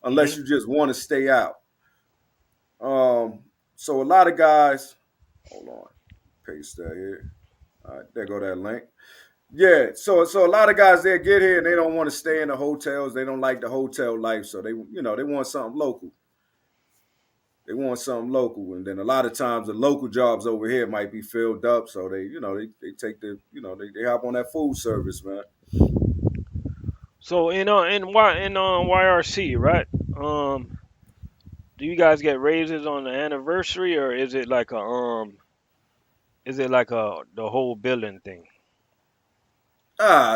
unless Hmm. you just want to stay out. So a lot of guys, hold on, paste that here. All right, there go that link. Yeah, so a lot of guys they get here and they don't want to stay in the hotels. They don't like the hotel life, so they want something local. They want something local, and then a lot of times the local jobs over here might be filled up, so they take they hop on that food service, man. So in YRC, right? Do you guys get raises on the anniversary, or is it like a the whole billing thing?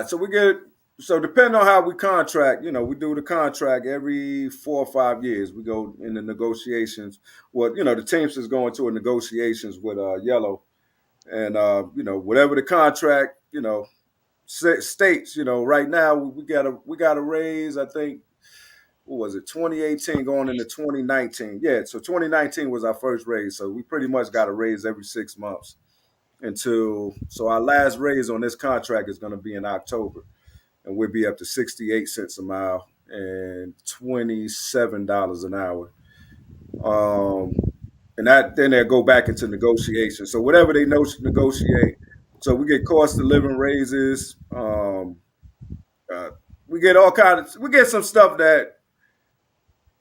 So we get so depending on how we contract, we do the contract every 4 or 5 years. We go in the negotiations. Well, the Teamsters go into a negotiations with Yellow, and whatever the contract states. Right now we got a raise. I think what was it 2018 going into 2019. Yeah, so 2019 was our first raise. So we pretty much got a raise every 6 months until so our last raise on this contract is going to be in October, and we'll be up to 68 cents a mile and $27 an hour. Um, and that then they'll go back into negotiation. So whatever they negotiate, so we get cost of living raises. Uh, we get all kinds. We get some stuff that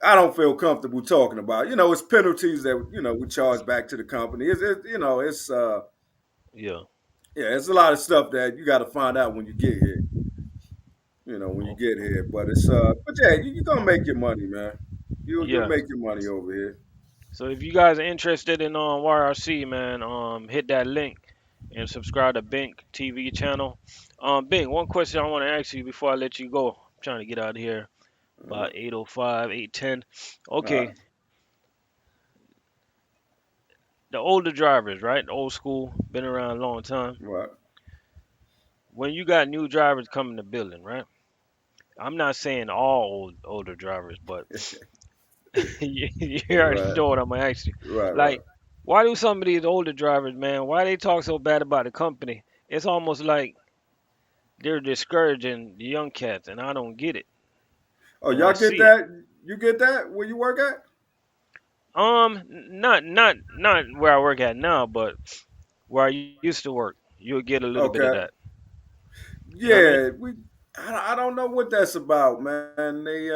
I don't feel comfortable talking about. It's penalties that we charge back to the company. It's Yeah. yeah, it's a lot of stuff that you got to find out when you get here. When you Oh, get here, but but yeah, you're gonna make your money, man. You'll yeah. make your money over here. So if you guys are interested in YRC, man, hit that link and subscribe to Bink TV channel. Bink, one question I want to ask you before I let you go. I'm trying to get out of here Uh, about 8:05, 8:10. all right, Okay, the older drivers, right? Old school, been around a long time. right. When you got new drivers coming to building, right? I'm not saying all older drivers, but you already Right, know what I'm gonna ask you. right. Like, why do some of these older drivers, man? Why they talk so bad about the company? It's almost like they're discouraging the young cats, and I don't get it, Oh, and I y'all get see it. that? You get that where you work at? Not where I work at now, but where I used to work. You'll get a little bit of Okay. that. You know what I mean? Yeah, I don't know what that's about, man. They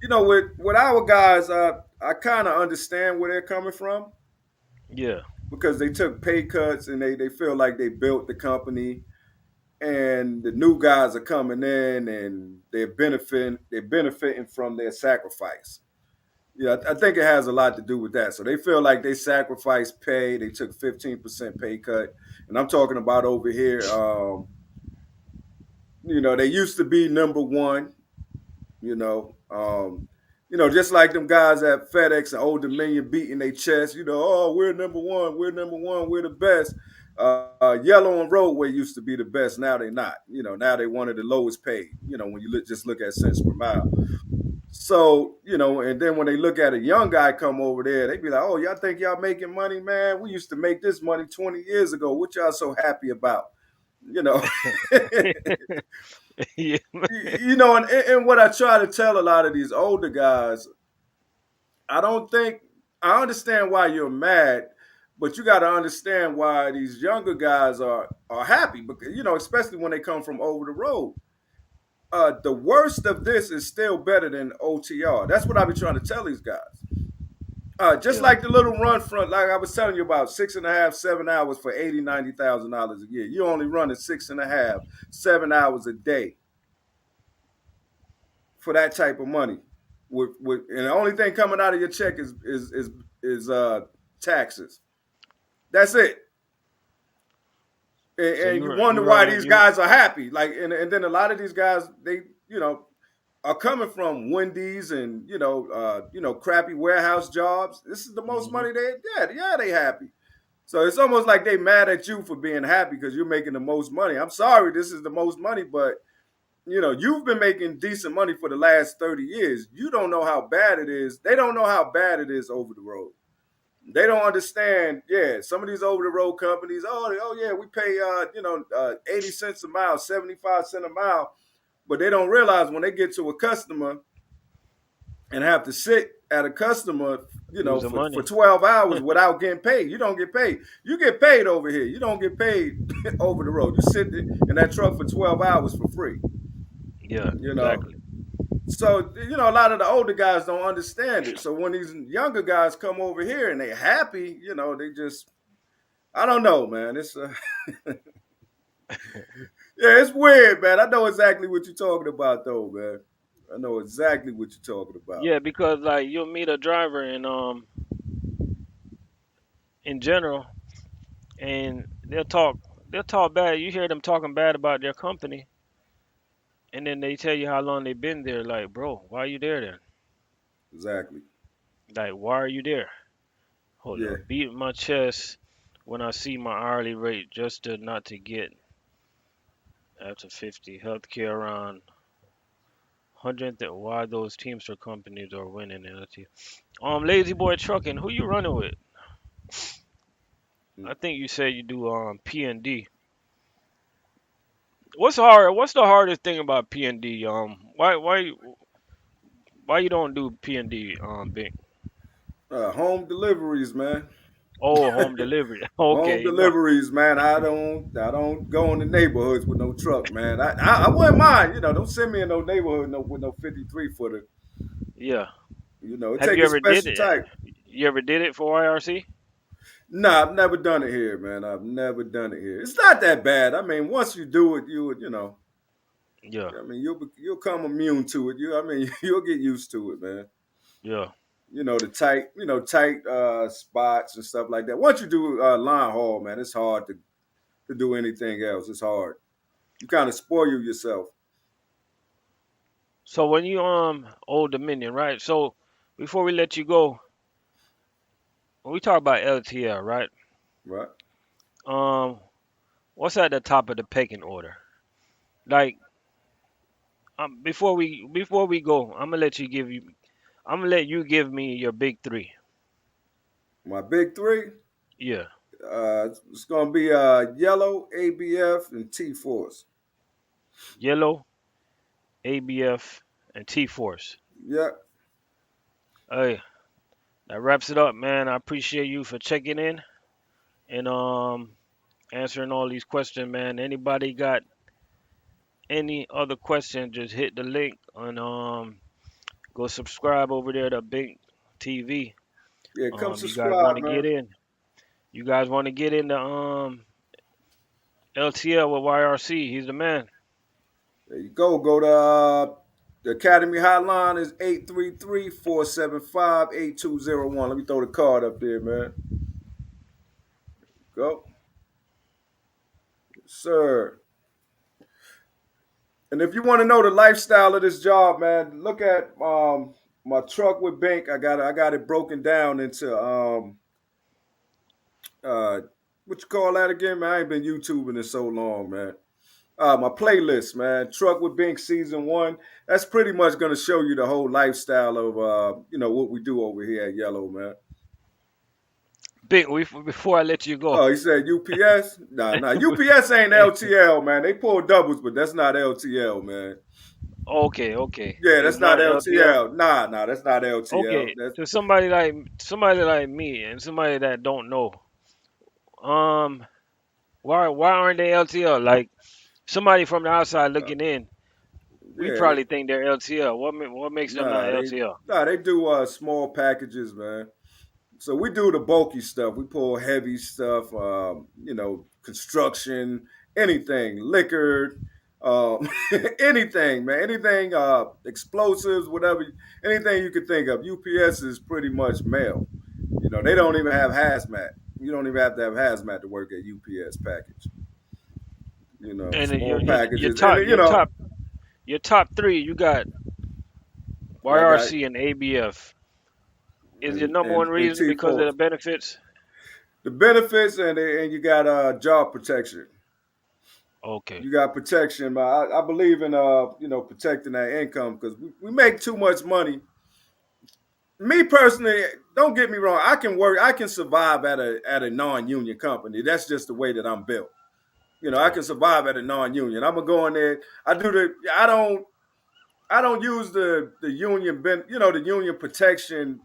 with our guys, I kind of understand where they're coming from Yeah. because they took pay cuts and they feel like they built the company, and the new guys are coming in and they're benefiting from their sacrifice. Yeah, I think it has a lot to do with that. So they feel like they sacrificed pay. They took 15% pay cut, and I'm talking about over here. They used to be number one. You know, um, just like them guys at FedEx and Old Dominion beating their chest. Oh, we're number one. We're number one. We're the best. Yellow and Roadway used to be the best. Now they're not. Now they one of the lowest paid. When you just look at cents per mile. So, and then when they look at a young guy come over there, they be like, oh, y'all think y'all making money, man? We used to make this money 20 years ago. What y'all so happy about? You know, Yeah. and what I try to tell a lot of these older guys, I don't think I understand why you're mad, but you got to understand why these younger guys are happy because especially when they come from over the road. The worst of this is still better than OTR. That's what I be trying to tell these guys. Just Yeah. like the little run front, like I was telling you about 6.5, 7 hours for 80, $90,000 a year. You only running 6.5, 7 hours a day for that type of money. And the only thing coming out of your check is taxes. That's it. And, So and you you you wonder why running these you guys are happy. Like, and then a lot of these guys, they, are coming from Wendy's and crappy warehouse jobs. This is the most hmm money they they happy. So it's almost like they mad at you for being happy because you're making the most money. I'm sorry, this is the most money, but you've been making decent money for the last 30 years. You don't know how bad it is. They don't know how bad it is over the road. They don't understand. Yeah, some of these over the road companies, oh yeah, we pay 80 cents a mile, 75 cents a mile, but they don't realize when they get to a customer and have to sit at a customer, losing for money. 12 hours without getting paid. You don't get paid. You get paid over here. You don't get paid over the road. You sit in that truck for 12 hours for free, Yeah, you know. exactly. So, a lot of the older guys don't understand it. So when these younger guys come over here and they're happy, they just, I don't know, man. It's yeah, it's weird, man. I know exactly what you're talking about, though, man. I know exactly what you're talking about. Yeah, because like you'll meet a driver in general, and they'll talk bad. You hear them talking bad about their company, and then they tell you how long they've been there. Like, bro, why are you there then? Exactly. Like, why are you there? Hold Yeah. up, beat my chest when I see my hourly rate just to not to get after 50 healthcare around 100. Why those Teamster companies are winning LT. Lazy Boy Trucking. Who you running with? I think you said you do P&D. What's hard? What's the hardest thing about P&D? Why you don't do P&D Bink? Home deliveries, man. Oh, home delivery. Home Okay, no. deliveries, man. I don't go in the neighborhoods with no truck, man. I wouldn't mind, don't send me in no neighborhood with no 53 footer. Yeah. It Have take you a ever did special it? type. You ever did it for YRC? Nah, I've never done it here, man. I've never done it here. It's not that bad. I mean, once you do it, you would, Yeah. I mean, you'll come immune to it. I mean, you'll get used to it, man. Yeah. The tight spots and stuff like that. Once you do line haul, man, it's hard to do anything else. It's hard. You kind of spoil yourself, So when you Old Dominion, right? So before we let you go, when we talk about LTL, right? right? Um, what's at the top of the pecking order? Like, before we go, I'm gonna let you give me your big three. My big three, Yeah, it's gonna be yellow, ABF, and T Force. Yellow, ABF, and T Force. Yep. Hey, that wraps it up, man. I appreciate you for checking in and answering all these questions, man. Anybody got any other question? Just hit the link and go subscribe over there to Bink TV. Yeah, come You guys want subscribe, to man. get in? You guys want to get into LTL with YRC? He's the man. There you go. Go to the Academy hotline is 833-475-8201. Let me throw the card up there, man. Go. Yes, sir. And if you want to know the lifestyle of this job, man, look at my truck with Bink. I got it broken down into uh what you call that again, man? I ain't been YouTubing in so long, man. My playlist, man. Truck with Bink season one. That's pretty much gonna show you the whole lifestyle of what we do over here at Yellow, man. Bink, before I let you go. Oh, he said UPS? Nah. UPS ain't LTL, man. They pull doubles, but that's not LTL, man. Okay, okay. Yeah, It's that's not not LTL. LTL. Nah, that's not LTL. Okay, to somebody like me and somebody that don't know, um, why aren't they LTL? Like somebody from the outside Uh, looking in, we yeah, probably think they're LTL. What makes them not nah, LTL? they do small packages, man. So we do the bulky stuff. We pull heavy stuff, construction, anything, liquor, anything, man, anything, explosives, whatever, anything you could think of. UPS is pretty much mail. They don't even have hazmat. You don't even have to have hazmat to work at UPS package. And Small packages, and your top three, you got I got YRC and ABF. Is your number one and reason T because of the four. benefits? The benefits and you got job protection. Okay, You got protection. But I believe in protecting that income because we make too much money. Me personally, don't get me wrong. I can work. I can survive at a non-union company. That's just the way that I'm built. I can okay. survive at a non-union. I'm gonna go in there. I do the. I don't use the union the union protection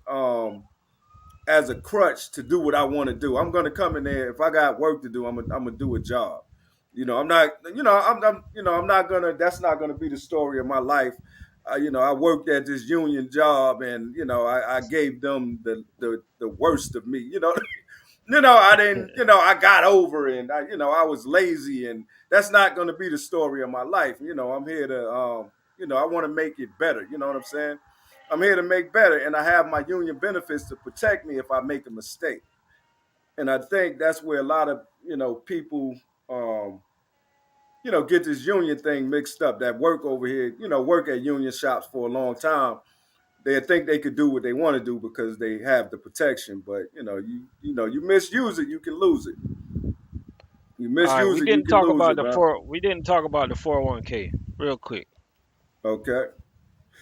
as a crutch to do what I want to do. I'm going to come in there. If I got work to do, I'm gonna do a job. I'm not. I'm not gonna. That's not gonna be the story of my life. I worked at this union job, and I gave them the worst of me. I didn't. I got over, and I was lazy, and that's not gonna be the story of my life. I'm here to. I want to make it better. You know what I'm saying? I'm here to make better, and I have my union benefits to protect me if I make a mistake. And I think that's where a lot of people get this union thing mixed up. That work over here, work at union shops for a long time. They think they could do what they want to do because they have the protection. But you misuse it, you can lose it. You All right, misuse it, you can lose it, man. we didn't talk about the 401k real quick. Okay.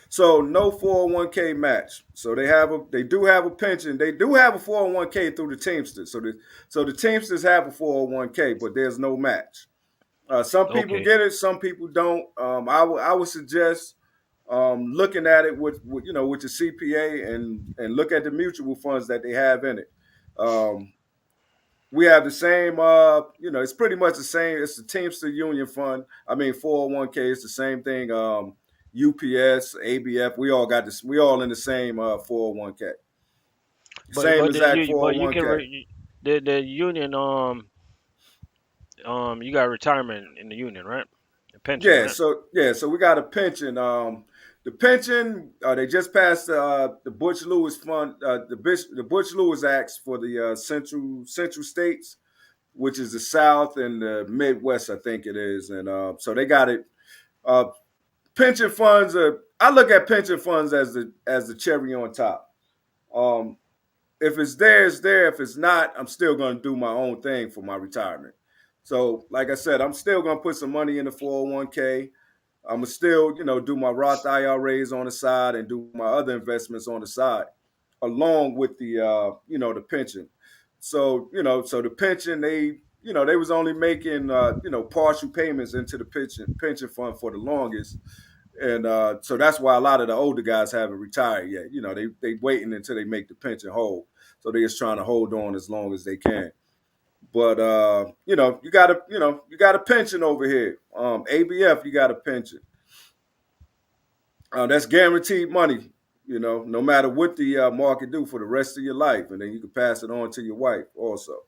So no 401k match. So they do have a pension. They do have a 401k through the Teamsters. So the Teamsters have a 401k, but there's no match. Some people Okay. get it, some people don't. I would suggest looking at it with the CPA and look at the mutual funds that they have in it. Um, we have the same. It's pretty much the same. It's the Teamster Union Fund. I mean, 401k is the same thing. UPS, ABF, we all got this. We all in the same 401k. Same exact But you can 401k. the union you got retirement in the union, right? The pension, Yeah, right? so we got a pension. The pension they just passed the Butch Lewis Fund, the Butch Lewis Acts for the central states, which is the South and the Midwest, I think it is, and so they got it. Uh, Pension funds are. I look at pension funds as the cherry on top. Um, if it's there, it's there. If it's not, I'm still going to do my own thing for my retirement. So, like I said, I'm still going to put some money in the 401k. I'm gonna still, do my Roth IRAs on the side and do my other investments on the side, along with the pension. So the pension, they was only making, partial payments into the pension fund for the longest, and so that's why a lot of the older guys haven't retired yet. They waiting until they make the pension whole, so they're just trying to hold on as long as they can. But you got a pension over here. ABF, you got a pension. That's guaranteed money. No matter what the market do for the rest of your life, and then you can pass it on to your wife also.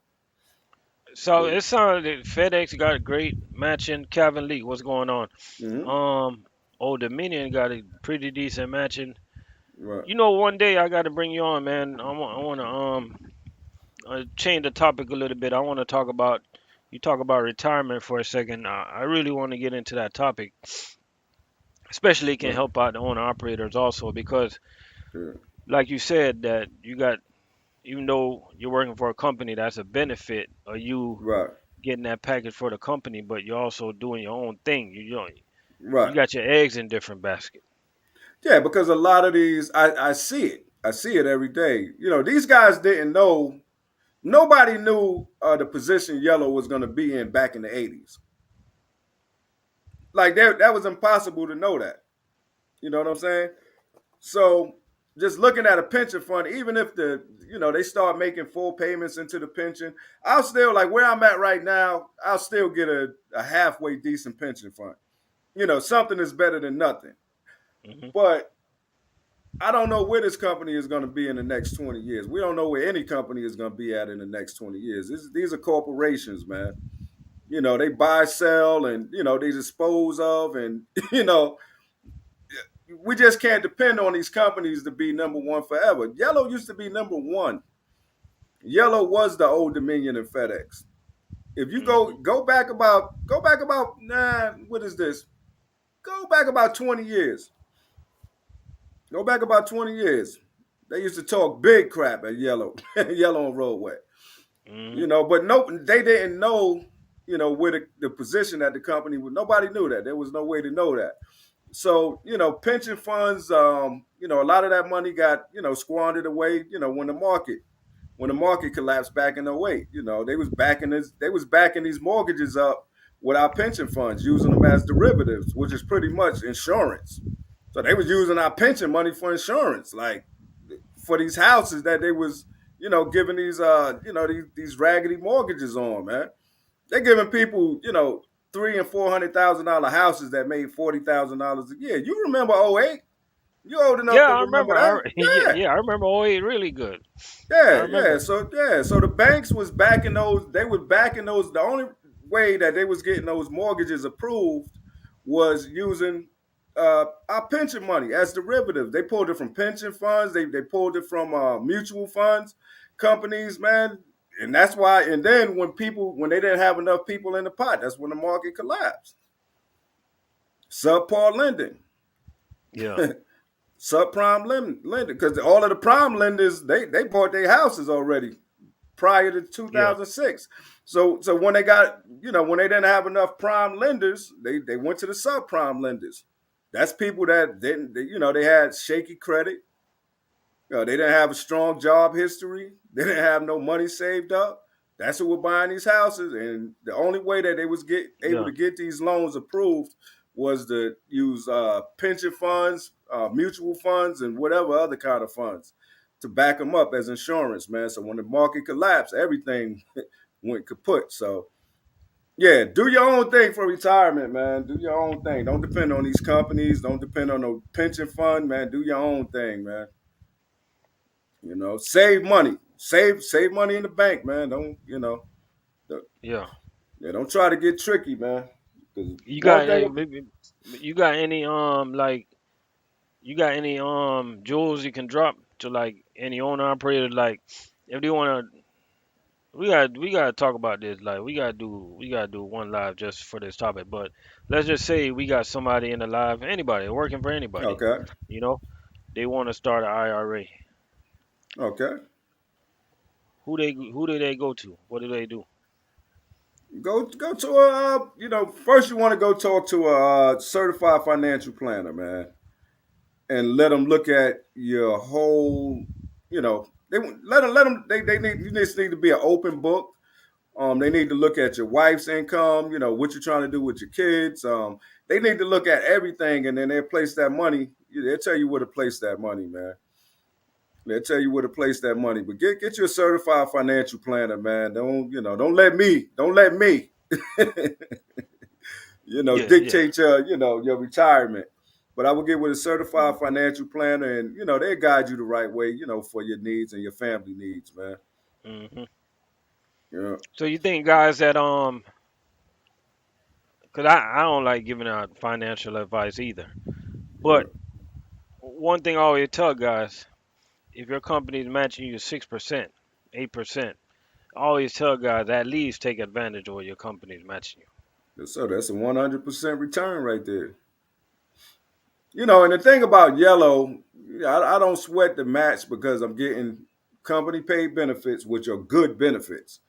So But it sounded that FedEx got a great matching. Calvin Lee, what's going on? mm-hmm, Um, Old Dominion got a pretty decent matching. right, One day I got to bring you on, man. I want to change the topic a little bit. I want to talk about you talk about retirement for a second. I really want to get into that topic, especially it can right, help out the owner operators also because, yeah, like you said, that you got even though you're working for a company, that's a benefit of you right, getting that package for the company, but you're also doing your own thing. You right. got your eggs in different baskets. Yeah, because a lot of these, I see it. I see it every day. These guys didn't know. Nobody knew the position yellow was going to be in back in the '80s. Like that was impossible to know that. You know what I'm saying? So just looking at a pension fund, even if they start making full payments into the pension, I'll still like where I'm at right now. I'll still get a halfway decent pension fund. Something is better than nothing. Hmm. But I don't know where this company is going to be in the next 20 years. We don't know where any company is going to be at in the next 20 years. These are corporations, man. They buy, sell, and they dispose of, and we just can't depend on these companies to be number one forever. Yellow used to be number one. Yellow was the old Dominion and FedEx. If you Hmm. go back about what is this? Go back about 20 years. Go back about 20 years. They used to talk big crap at Yellow, Yellow and Roadway. Hmm. But no, they didn't know, where the position at the company was. Nobody knew that. There was no way to know that. So, pension funds, a lot of that money got, squandered away, when the market collapsed back in '08. They was backing these mortgages up with our pension funds, using them as derivatives, which is pretty much insurance. So they was using our pension money for insurance, like for these houses that they was, giving these raggedy mortgages on, man. They're giving people, $300,000 and $400,000 houses that made $40,000 a year. You remember '08? You old enough Yeah, to I remember remember. that? Yeah, Yeah. yeah, I remember '08 really good. I Yeah. remember. So the banks was backing those. They was backing those. The only way that they was getting those mortgages approved was using our pension money as derivatives. They pulled it from pension funds. They pulled it from mutual funds companies, man. And that's why. And then when they didn't have enough people in the pot, that's when the market collapsed. Subpar lending, Yeah, subprime lending, because all of the prime lenders they bought their houses already prior to yeah, 2006. So when they didn't have enough prime lenders, they went to the subprime lenders. That's people that didn't they had shaky credit. They didn't have a strong job history. They didn't have no money saved up. That's who were buying these houses, and the only way that they was able yeah, to get these loans approved was to use pension funds, mutual funds, and whatever other kind of funds to back them up as insurance, man. So when the market collapsed, everything went kaput. So yeah, do your own thing for retirement, man. Do your own thing. Don't depend on these companies. Don't depend on no pension fund, man. Do your own thing, man. Save money. Save money in the bank, man. Don't yeah. yeah, don't try to get tricky, man. Because You one got thing, you got any like you got any jewels you can drop to like any owner operator like if they wanna we gotta talk about this like we gotta do one live just for this topic but let's just say we got somebody in the live anybody working for anybody okay, you know they want to start an IRA okay, who do they go to what do they do. go to first you want to go talk to a certified financial planner, man, and let them look at your whole, they let them they need you just need to be an open book. They need to look at your wife's income, what you're trying to do with your kids. They need to look at everything, and then they'll place that money. They'll tell you where to place that money, man. They'll tell you where to place that money. But get you a certified financial planner, man. Don't let me, Yeah, yeah. dictate your retirement. But I will get with a certified financial planner, and they'll guide you the right way, for your needs and your family needs, man. Hmm. Yeah, So you think guys that because I don't like giving out financial advice either yeah. but one thing I always tell guys if your company is matching you 6%, 8%, I always tell guys at least take advantage of what your company is matching you. So that's a 100% return right there. And the thing about yellow, I don't sweat the match because I'm getting company paid benefits, which are good benefits.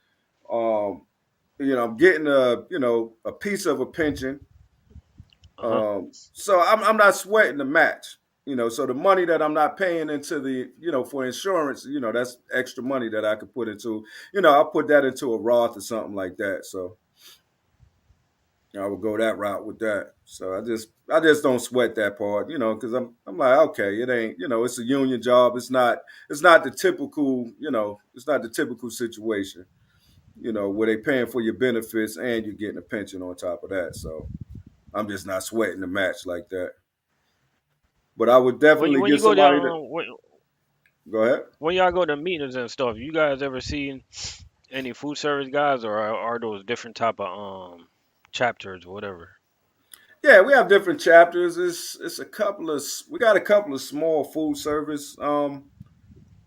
Um, I'm getting a piece of a pension. Uh huh. So I'm not sweating the match. So the money that I'm not paying into for insurance, that's extra money that I could put into, I'll put that into a Roth or something like that. So I would go that route with that. So I just don't sweat that part, because I'm like, okay, it ain't, it's a union job. It's not the typical, it's not the typical situation, where they paying for your benefits and you're getting a pension on top of that. So I'm just not sweating the match like that. But I would When you definitely when get you go there, somebody to go ahead. when y'all go to meetings and stuff, you guys ever seen any food service guys, or are those different type of chapters or whatever? Yeah, we have different chapters. It's we got a couple of small food service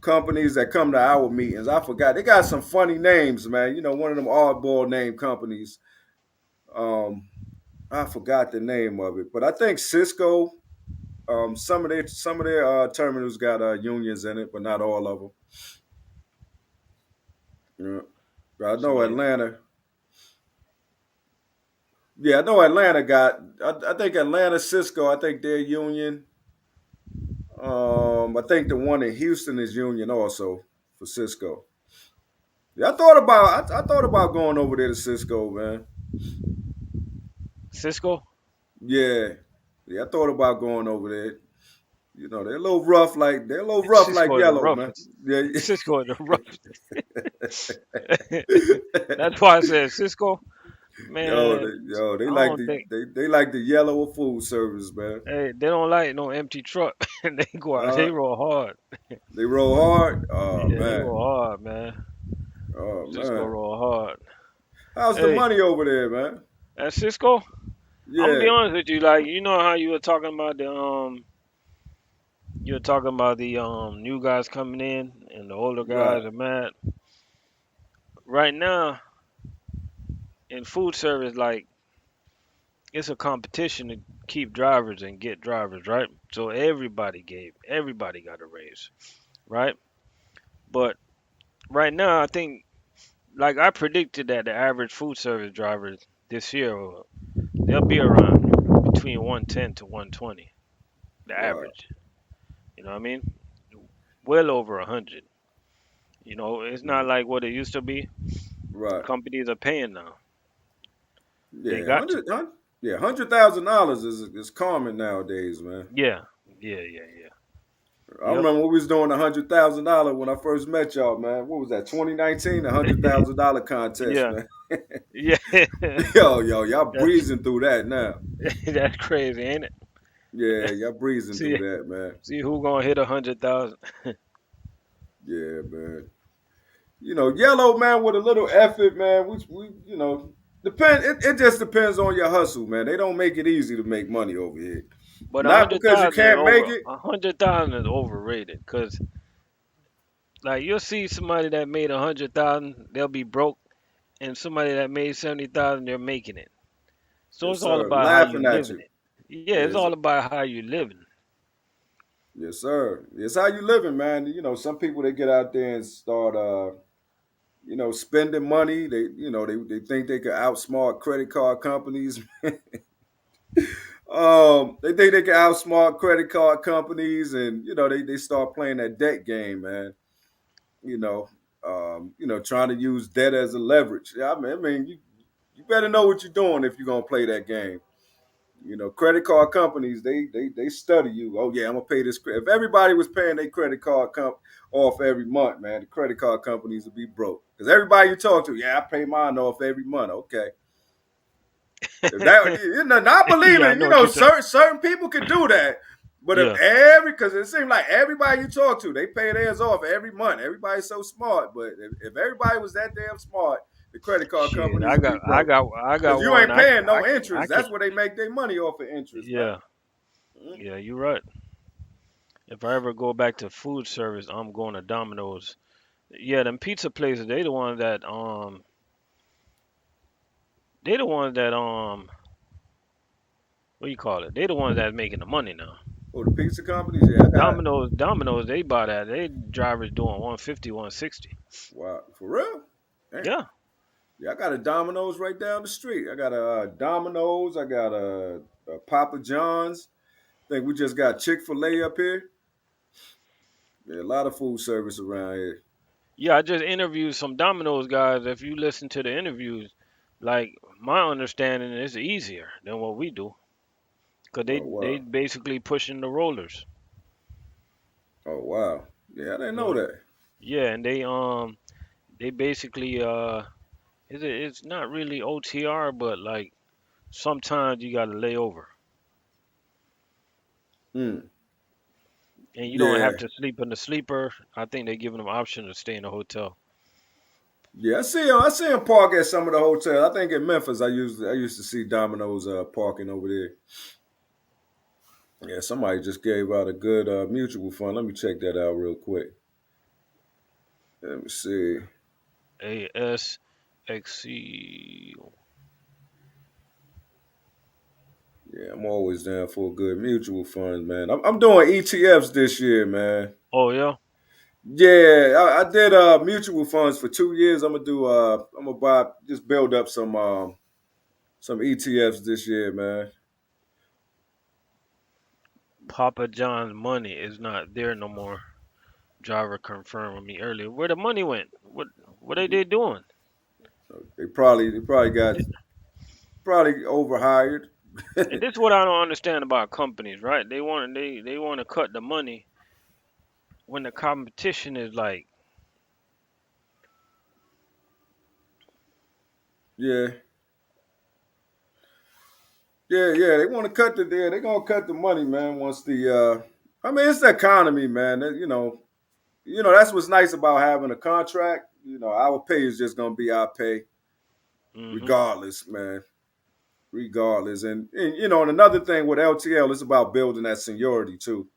companies that come to our meetings. I forgot. They got some funny names, man. One of them oddball name companies. Um, I forgot the name of it, but I think Cisco. Some of their terminals got unions in it, but not all of them. Yeah. I Some know of the Atlanta. Yeah, I know Atlanta got. I think Atlanta Cisco. I think their union. I think the one in Houston is union also for Cisco. Yeah, I thought about going over there to Cisco, man. Cisco. Yeah, yeah, I thought about going over there. They're a little rough like Cisco is the yellow, man. roughest. Yeah, Cisco is the roughest. That's why I said Cisco. Man, they I like don't the think they like the yellow of food service, man. they don't like no empty truck. They go out. Uh, They roll hard. they roll hard. Oh Yeah, they man, roll hard, man. oh Cisco man. roll hard. How's the Hey, money over there, man? at Cisco, I'm gonna be Yeah, honest with you. Like, you know how you were talking about you were talking about the new guys coming in and the older right, guys are mad. Right now in food service, like it's a competition to keep drivers and get drivers, right? So everybody got a raise, right? But right now, I think like I predicted that the average food service driver this year they'll be around between 110 to 120, the right, average. You know what I mean? Well over 100. You know, it's not mhm, like what it used to be. right. Companies are paying now. They Yeah, got to. yeah, $100,000 is common nowadays, man. Yeah, yeah. I Yep. remember we was doing $100,000 when I first met y'all, man. What was that? 2019, $100,000 contest, Yeah, man. yeah. Y'all that's breezing through that now. that's crazy, ain't it? Yeah, y'all breezing through See, that, man. see who gonna hit 100,000. Yeah, man. Yellow man with a little effort, man. Depend. It just depends on your hustle, man. They don't make it easy to make money over here. But a Not hundred because you thousand is can't make over. it. 100,000 is overrated because like you'll see somebody that made 100,000, they'll be broke, and somebody that made 70,000, they're making it. So Yes, it's all sir. about how you Laughing at living you. it. Yeah, it's Yes, all about how you living. yes, sir. It's how you living, man. Some people they get out there and start, spending money. They think they can outsmart credit card companies. They think they can outsmart credit card companies, and they start playing that debt game, man. You know, trying to use debt as a leverage. Yeah, I mean, you better know what you're doing if you're gonna play that game. Credit card companies they study you. Oh yeah, I'm gonna pay this. If everybody was paying their credit card off every month, man, the credit card companies would be broke. Because everybody you talk to, yeah, I pay mine off every month. Okay, if that, not Yeah, I believing, know what you're saying. certain people could do that. But Yeah, because it seems like everybody you talk to, they pay theirs off every month. Everybody's so smart. But if everybody was that damn smart, the credit card shit. companies would be broke. I Because got you one. ain't paying no I interest. can. That's where they make their money off of interest, man. Yeah, Mhm. yeah, you're right. If I ever go back to food service, I'm going to Domino's. Yeah, them pizza places, they the ones that what you call it? They the ones that's making the money now. Oh, the pizza companies, yeah, I got Domino's, they buy that. They drivers doing 150, 160. wow for real. Damn. Yeah, Yeah, I got a Domino's right down the street. I got a Domino's. I got a Papa John's. I think we just got Chick-fil-A up here. Yeah, a lot of food service around here. yeah. I just interviewed some Domino's guys. If you listen to the interviews, like my understanding is easier than what we do, cause Oh they wow. basically pushing the rollers. Oh wow. Yeah, I didn't know So that. yeah, and they basically it's not really OTR, but like sometimes you gotta lay over, Mm. and you don't have Yeah. to sleep in the sleeper. I think they're giving them option to stay in the hotel. Yeah, I see him park at some of the hotels. I think in Memphis, I used to see Domino's parking over there. Yeah, somebody just gave out a good mutual fund. Let me check that out real quick. Let me see. ASXC. Yeah, I'm always down for a good mutual fund, man. I'm doing ETFs this year, man. Oh yeah, Yeah, I did mutual funds for 2 years. I'm gonna buy just build up some ETFs this year, man. Papa John's money is not there no more. Driver confirmed with me earlier. Where the money went? What they doing? They probably got probably overhired. And this is what I don't understand about companies, right? They want to cut the money when the competition is like, Yeah, yeah. They want to cut the deal. They're gonna cut the money, man. Once the I mean, it's the economy, man. That's what's nice about having a contract. Our pay is just gonna be our pay, mm-hmm, regardless, man. Regardless, and another thing with LTL, it's about building that seniority too.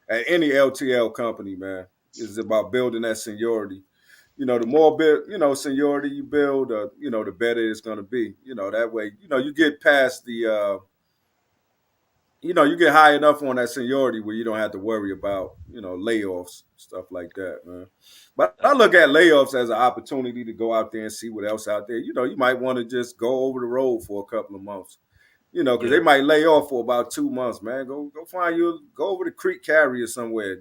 At any LTL company, man, it's about building that seniority. The more seniority you build, the better it's gonna be. That way, you get past you get high enough on that seniority where you don't have to worry about, layoffs, stuff like that, man. But I look at layoffs as an opportunity to go out there and see what else out there. You might want to just go over the road for a couple of months, because they yeah, might lay off for about 2 months, man. Go over the creek carrier somewhere,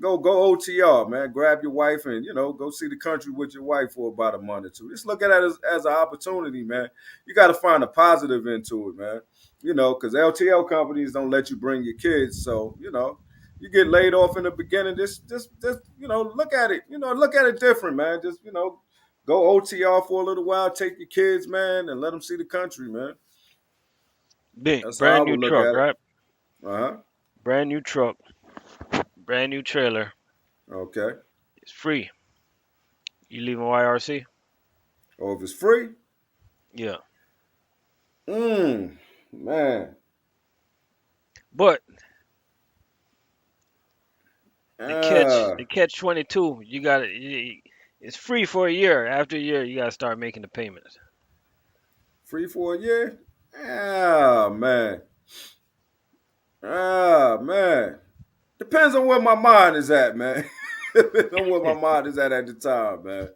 go OTR, man. Grab your wife and go see the country with your wife for about a month or two. Just look at it as an opportunity, man. You got to find a positive into it, man. Because LTL companies don't let you bring your kids, so you get laid off in the beginning. Just look at it, look at it different, man. Just go OTR for a little while, take your kids, man, and let them see the country, man. Bink, That's how I brand new would look truck, at it. right? Uh huh. Brand new truck, brand new trailer. Okay. It's free. You leaving YRC? Or if it's free, Yeah, man. but Ah, the catch 22. You got it. It's free for a year. After a year, you gotta start making the payments. free for a year. Ah, man. Ah, man. Depends on where my mind is at, man. Depends on where my mind is at the time, man.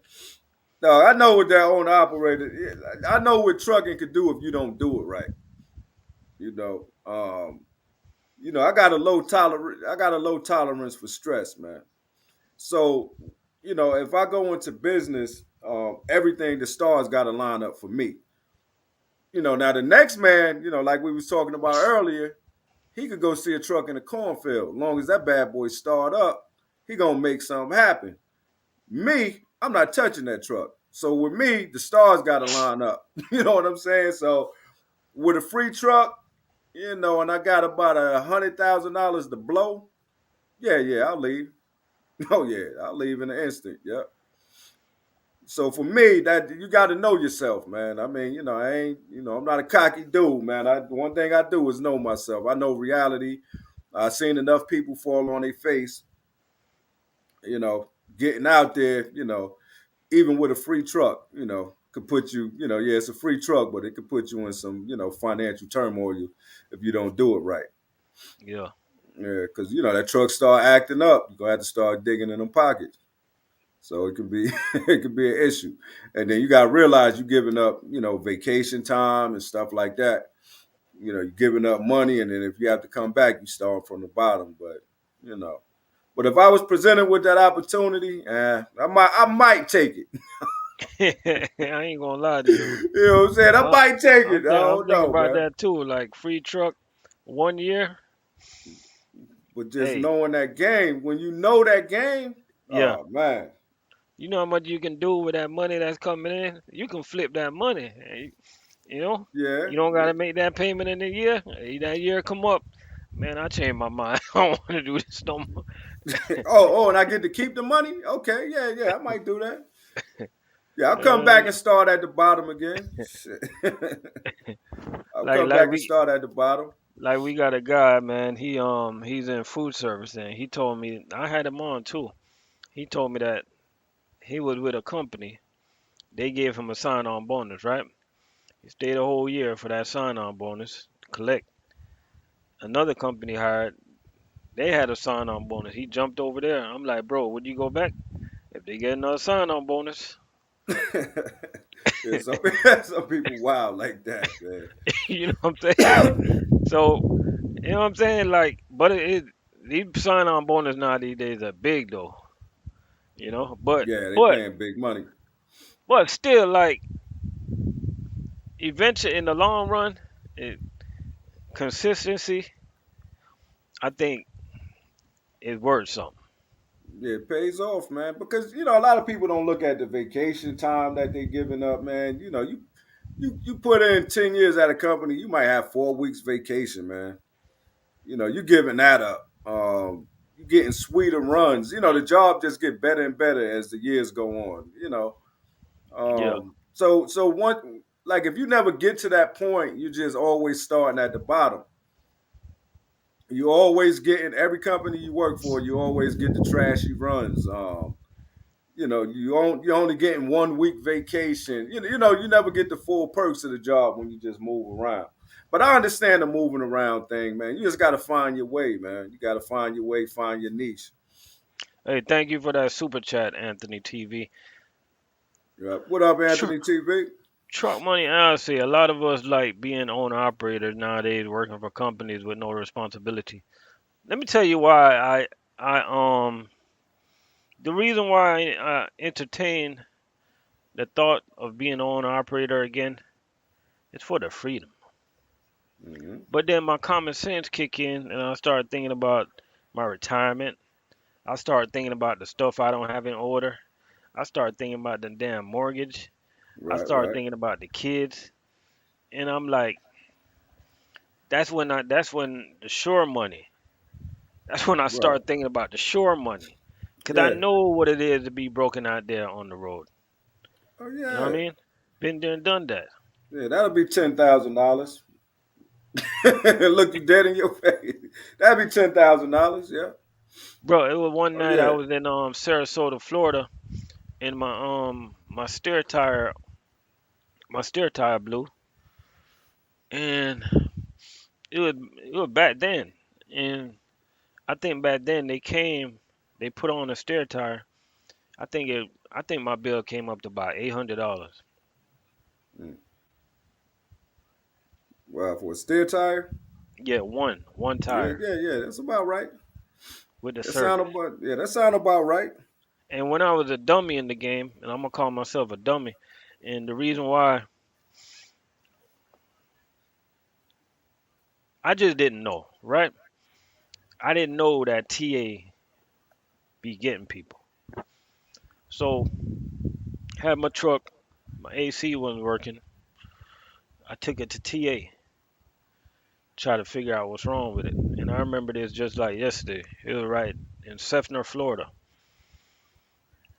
No, I know what that owner operator. I know what trucking could do if you don't do it right. You know, um, I got a low tolerance. I got a low tolerance for stress, man. So, if I go into business, everything the stars got to line up for me. Now the next man, like we was talking about earlier, he could go see a truck in a cornfield. As long as that bad boy start up, he gonna make something happen. Me, I'm not touching that truck. So with me, the stars got to line up. You know what I'm saying? So with a free truck, and I got about $100,000 to blow. Yeah, I'll leave. Oh yeah, I'll leave in an instant. Yep. So for me, that you got to know yourself, man. I mean, I ain't, I'm not a cocky dude, man. One thing I do is know myself. I know reality. I've seen enough people fall on their face, you know, getting out there, even with a free truck, could put you, yeah, it's a free truck, but it could put you in some, financial turmoil if you don't do it right. Yeah, Yeah, because that truck start acting up, you're gonna have to start digging in them pockets. So it could be it could be an issue. And then you gotta realize you're giving up, vacation time and stuff like that. You're giving up money, and then if you have to come back, you start from the bottom. You know. But if I was presented with that opportunity, I might take it. I ain't gonna lie to you. You know what I'm saying? I I, might take it. I I'm don't thinking know, about man. that too. Like free truck, 1 year. But just Hey, knowing that game, when you know that game, yeah. oh man, You know how much you can do with that money that's coming in? You can flip that money. You know, yeah, you don't yeah. gotta make that payment in a year. That year come up, man. I changed my mind. I don't want to do this no more. And I get to keep the money. Okay, yeah, yeah, I might do that. Yeah, I'll come back Uh, and start at the bottom again. Shit. I'll like come like back and we start at the bottom. like we got a guy, man. He's in food service, and he told me I had him on too. He told me that he was with a company. They gave him a sign-on bonus, right? He stayed a whole year for that sign-on bonus to collect. Another company hired. They had a sign-on bonus. He jumped over there. I'm like, bro, would you go back if they get another sign-on bonus? Yeah, some people wild like that, man. You know what I'm saying? So, you know what I'm saying? Like, but these sign-on bonus now these days are big though. You know, Yeah, they but paying big money. but still, like, eventually in the long run, it, consistency, I think, is worth something. Yeah, it pays off, man. Because a lot of people don't look at the vacation time that they're giving up, man. You put in 10 years at a company, you might have 4 weeks vacation, man. You're giving that up. You're getting sweeter runs. The job just get better and better as the years go on. Yeah. So one like if you never get to that point, you're just always starting at the bottom. You always get in every company you work for. You always get the trashy runs. You're only getting 1 week vacation. You never get the full perks of the job when you just move around. But I understand the moving around thing, man. You just got to find your way, man. You got to find your way, find your niche. Hey, thank you for that super chat, Anthony TV. Yeah. What up, Tr- Anthony TV? Truck money, honestly, a lot of us like being owner operators nowadays, working for companies with no responsibility. Let me tell you why the reason why I entertain the thought of being an owner operator again is for the freedom. Mm-hmm. But then my common sense kick in, and I start thinking about my retirement. I start thinking about the stuff I don't have in order. I start thinking about the damn mortgage. I Right, start right. thinking about the kids, and I'm like, that's when the sure money. That's when I Right. start thinking about the sure money, cause I Yeah. know what it is to be broken out there on the road. Oh You know what I yeah. mean? Been there and done that, Yeah, that'll be $10,000. Look you dead in your face. That'd be $10,000. Yeah. bro. It was one Oh night I yeah. was in Sarasota, Florida, and my steer tire blew, and it was back then, and I think back then they put on a steer tire. I think my bill came up to about $800. Mm. Well, for a steer tire. Yeah, one Yeah, tire yeah, yeah. That's about right. with the That sound service. about yeah. That sound about right. And when I was a dummy in the game, and I'm gonna call myself a dummy, and the reason why I just didn't know, right? I didn't know that TA be getting people. So had my truck, my AC wasn't working. I took it to TA, try to figure out what's wrong with it. And I remember this just like yesterday. It was right in Sefner, Florida.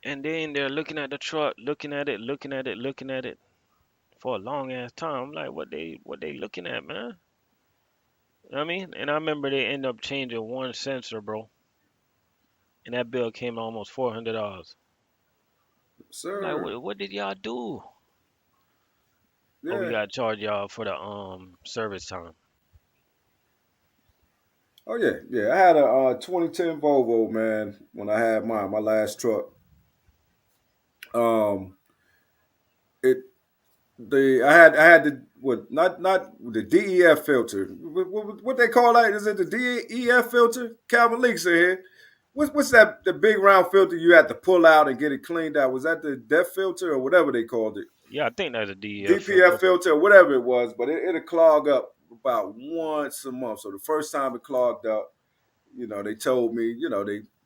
And they in there looking at the truck, looking at it, looking at it, looking at it for a long ass time. I'm like, what they looking at, man? You know what I mean? And I remember they end up changing one sensor, bro. And that bill came to almost $400. I'm like, Sir. what did y'all do? Oh, we Yeah. gotta charge y'all for the service time. Oh yeah, yeah. I had a 2010 Volvo, man. When I had my last truck, um, it I had the what not the DEF filter. What they call that? Is it the DEF filter? Calvin Leaks in here. what's that? The big round filter you had to pull out and get it cleaned out. Was that the depth filter or whatever they called it? Yeah, I think that's a DEF DPF filter. filter or whatever it was, but it'll clog up about once a month. So the first time it clogged up, they told me,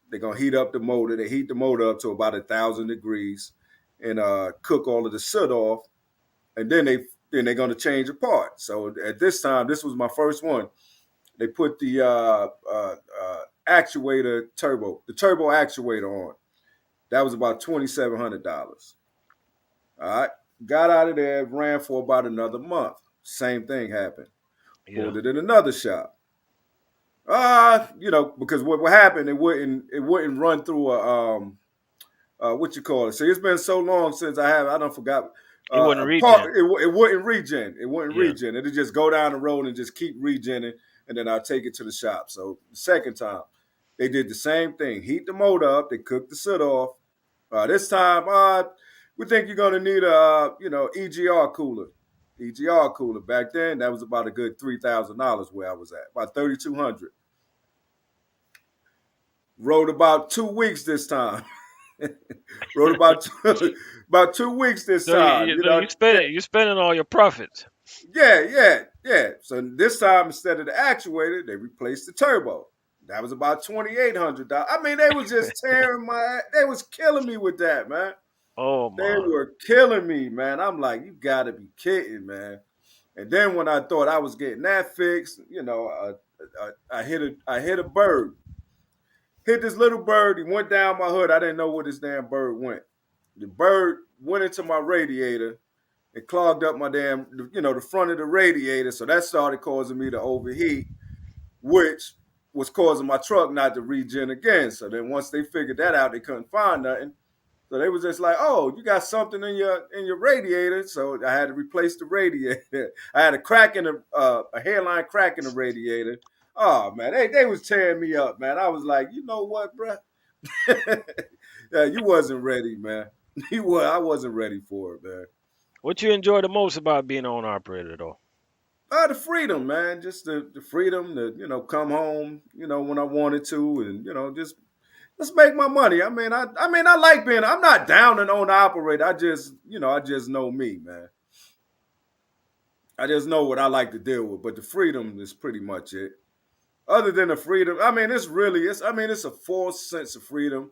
they're gonna heat up the motor. They heat the motor up to about 1,000 degrees and cook all of the soot off, and then they're gonna change a part. So at this time, this was my first one. They put the the turbo actuator on. That was about $2,700. All right, got out of there, ran for about another month. Same thing happened. Yeah, Pulled it in another shop. Because what happened, it wouldn't run through what you call it. So it's been so long since I don't forgot it wasn't a part. regen. It wouldn't regen. It wouldn't Yeah, regen. It'd just go down the road and just keep regenning, and then I'll take it to the shop. So the second time, they did the same thing. Heat the motor up. They cooked the soot off. This time, we think you're gonna need a EGR cooler. EGR cooler. Back then, that was about a good $3,000 where I was at, about 3,200. Rode about 2 weeks this time. Rode about 2 weeks this so time. you spend Yeah, it. You spending all your profits. yeah. So this time instead of the actuator, they replaced the turbo. That was about $2,800. I mean, they was just tearing my. They was killing me with that, man. Oh They my. were killing me, man. I'm like, you gotta be kidding, man. And then when I thought I was getting that fixed, I hit a bird. Hit this little bird. He went down my hood. I didn't know where this damn bird went. The bird went into my radiator and clogged up my the front of the radiator. So that started causing me to overheat, which was causing my truck not to regen again. So then once they figured that out, they couldn't find nothing. So they was just like, "Oh, you got something in your radiator." So I had to replace the radiator. I had a crack in a hairline crack in the radiator. Oh man, they was tearing me up, man. I was like, you know what, bro? Yeah, you wasn't ready, man. I wasn't ready for it, man. What you enjoy the most about being an owner operator though? The freedom, man. Just the freedom to come home, when I wanted to, and just let's make my money. I like being. I'm not down and owner operator. I just know me, man. I just know what I like to deal with. But the freedom is pretty much it. Other than the freedom, it's a false sense of freedom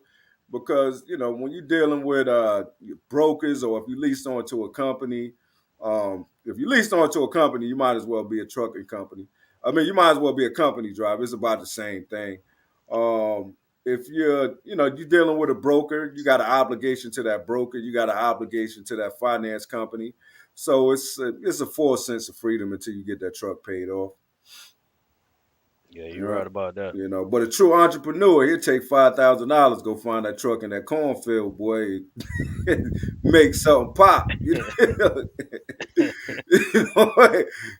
because when you're dealing with your brokers or if you leased onto a company, if you leased onto a company, you might as well be a trucking company. You might as well be a company driver. It's about the same thing. If you're dealing with a broker, you got an obligation to that broker. You got an obligation to that finance company. So it's a false sense of freedom until you get that truck paid off. Yeah, you're Yeah. right about that. But a true entrepreneur, he'll take $5,000, go find that truck in that cornfield, boy, make something pop.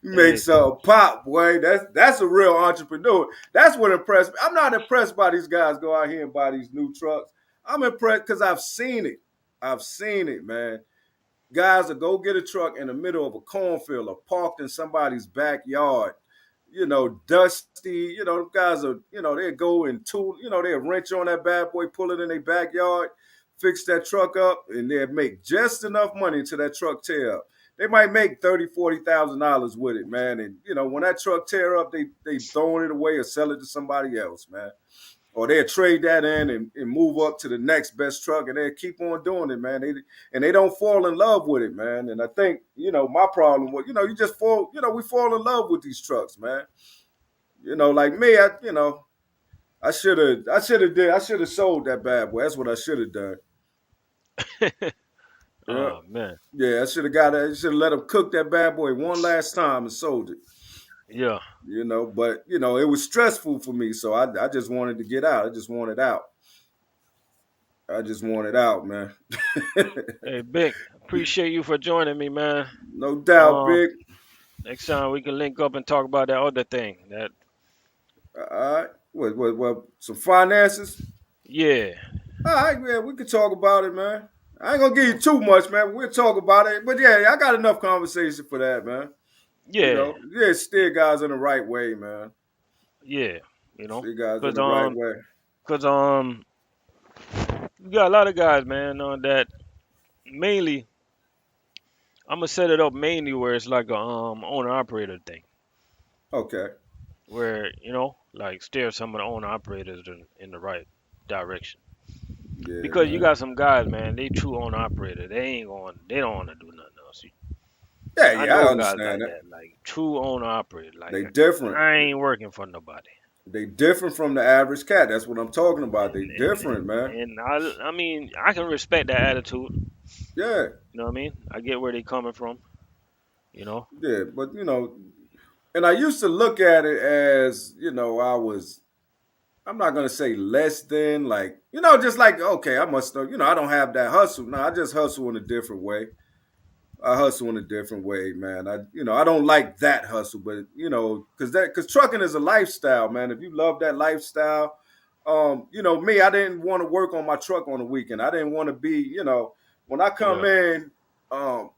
Make Hey, something pop, boy. That's a real entrepreneur. That's what impressed me. I'm not impressed by these guys go out here and buy these new trucks. I'm impressed because I've seen it. I've seen it, man. Guys will go get a truck in the middle of a cornfield or parked in somebody's backyard, dusty. Guys are, they go and tool, they'll wrench on that bad boy, pull it in their backyard, fix that truck up, and they'll make just enough money to that truck tear up. They might make $30,000, $40,000 with it, man. And when that truck tear up, they throwing it away or sell it to somebody else, man. Or they'll trade that in and move up to the next best truck, and they'll keep on doing it, man. They don't fall in love with it, man. And I think my problem was, you just fall, we fall in love with these trucks, man. Like me, I should have sold that bad boy. That's what I should have done. Yeah, oh man. yeah, I should have got it. I should have let them cook that bad boy one last time and sold it. Yeah. But it was stressful for me, so I just wanted to get out. I just wanted out. I just wanted out, man. Hey, Bink, appreciate you for joining me, man. No doubt, Um, big. next time we can link up and talk about that other thing. That All right. What, some finances? yeah, All right, yeah, we can talk about it, man. I ain't gonna give you too much, man. We'll talk about it. But yeah, I got enough conversation for that, man. yeah, Steer guys in the right way, man. yeah. Steer guys in Cause the right way. Cause we got a lot of guys, man, that mainly I'm gonna set it up mainly where it's like a owner operator thing, Okay. where like steer some of the owner operators in the right direction. Yeah, Because you man. got some guys, man, they true owner operator. They don't want to do nothing else. Yeah, I yeah, I know guys understand like that. that, like true owner operator. Like They different. I ain't working for nobody. They different from the average cat. That's what I'm talking about. They different, man. And I mean, I can respect that attitude. Yeah, You know what I mean? I get where they coming from. You know? yeah. But and I used to look at it as, I'm not gonna say less than, like, just like, okay, I must I don't have that hustle. No, I just hustle in a different way. I hustle in a different way, man. I don't like that hustle, but because trucking is a lifestyle, man. If you love that lifestyle, me, I didn't want to work on my truck on the weekend. I didn't want to be, when I come Yeah, in on